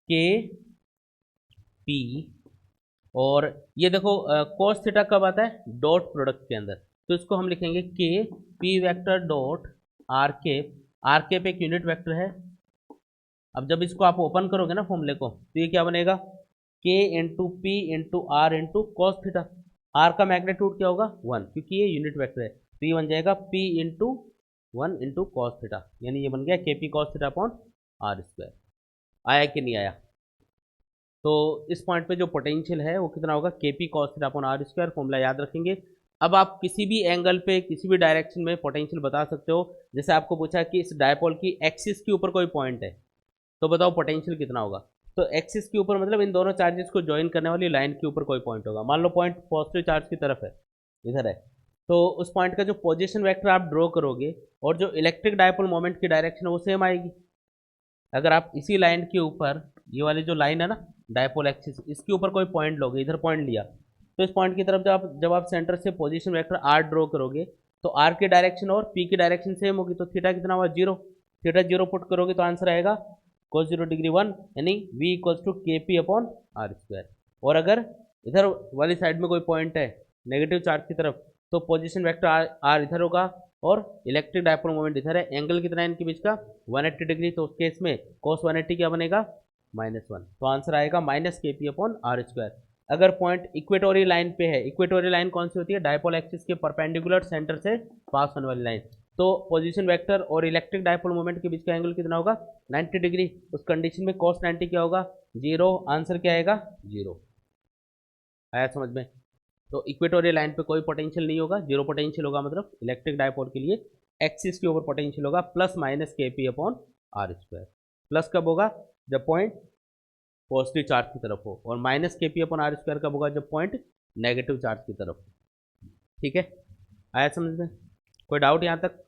A: के पी, और ये देखो कॉस थीटा कब आता है, डॉट प्रोडक्ट के अंदर, तो इसको हम लिखेंगे k p vector dot r cap एक यूनिट वेक्टर है। अब जब इसको आप ओपन करोगे ना फॉर्मूले को, तो ये क्या बनेगा, k into p into r into cos theta. R का मैग्नीट्यूड क्या होगा, 1, क्योंकि ये यूनिट वेक्टर है, तो ये बन जाएगा p into 1 into cos theta, यानी ये बन गया के P cos theta upon are square. आया कि नहीं आया। तो इस पॉइंट पे जो पोटेंशियल है वो कितना होगा, k P cos theta upon are square, formula याद रखेंगे। अब आप किसी भी एंगल पे किसी भी डायरेक्शन में पोटेंशियल बता सकते हो। जैसे आपको पूछा कि इस डायपोल की एक्सिस के ऊपर कोई पॉइंट है, तो बताओ पोटेंशियल कितना होगा। तो एक्सिस के ऊपर मतलब इन दोनों चार्जेस को ज्वाइन करने वाली लाइन के ऊपर कोई पॉइंट होगा। मान लो पॉइंट पॉजिटिव चार्ज की तरफ है, इधर है, तो उस पॉइंट का जो पोजीशन वेक्टर आप ड्रॉ करोगे और जो इलेक्ट्रिक डायपोल मोमेंट की डायरेक्शन है वो सेम आएगी। अगर आप इसी लाइन के ऊपर, ये वाली जो लाइन है ना डायपोल एक्सिस, इसके ऊपर कोई पॉइंट लोगे, इधर पॉइंट लिया, तो इस पॉइंट की तरफ जब आप सेंटर से पोजीशन वेक्टर आर ड्रॉ करोगे, तो आर की डायरेक्शन और पी की डायरेक्शन सेम होगी, तो थीटा कितना हुआ, 0। थीटा 0 पुट करोगे तो आंसर आएगा cos 0 डिग्री 1, यानी v इक्वल्स टू के पी अपॉन आर स्क्वायर। और अगर इधर वाली साइड में कोई पॉइंट है नेगेटिव चार्ज की तरफ, तो पोजीशन वेक्टर आर इधर होगा और इलेक्ट्रिक डायपोल मोमेंट इधर है। एंगल कितना है इनके बीच का, 180 डिग्री, तो उस केस में cos 180 क्या बनेगा, -1, तो आंसर आएगा minus k p upon are square. अगर पॉइंट इक्वेटोरियल लाइन पे है, इक्वेटोरियल लाइन कौन सी होती है, डायपोल एक्सिस के परपेंडिकुलर सेंटर से पास होने वाली लाइन, तो पोजीशन वेक्टर और इलेक्ट्रिक डायपोल मोमेंट के बीच का एंगल कितना होगा, 90 डिग्री। उस कंडीशन में cos 90 क्या होगा, 0, आंसर क्या आएगा, 0। आया समझ में। तो इक्वेटोरियल लाइन पे कोई पोटेंशियल नहीं होगा, 0 पोटेंशियल होगा, मतलब इलेक्ट्रिक डायपोल के लिए एक्सिस के ऊपर पोटेंशियल होगा plus minus k p upon are square. Plus कब होगा, जब पॉइंट पॉजिटिव चार्ज की तरफ हो, और minus k p upon are square कब होगा, जब पॉइंट नेगेटिव चार्ज की तरफ हो। ठीक है, आया समझ में। कोई डाउट यहाँ तक।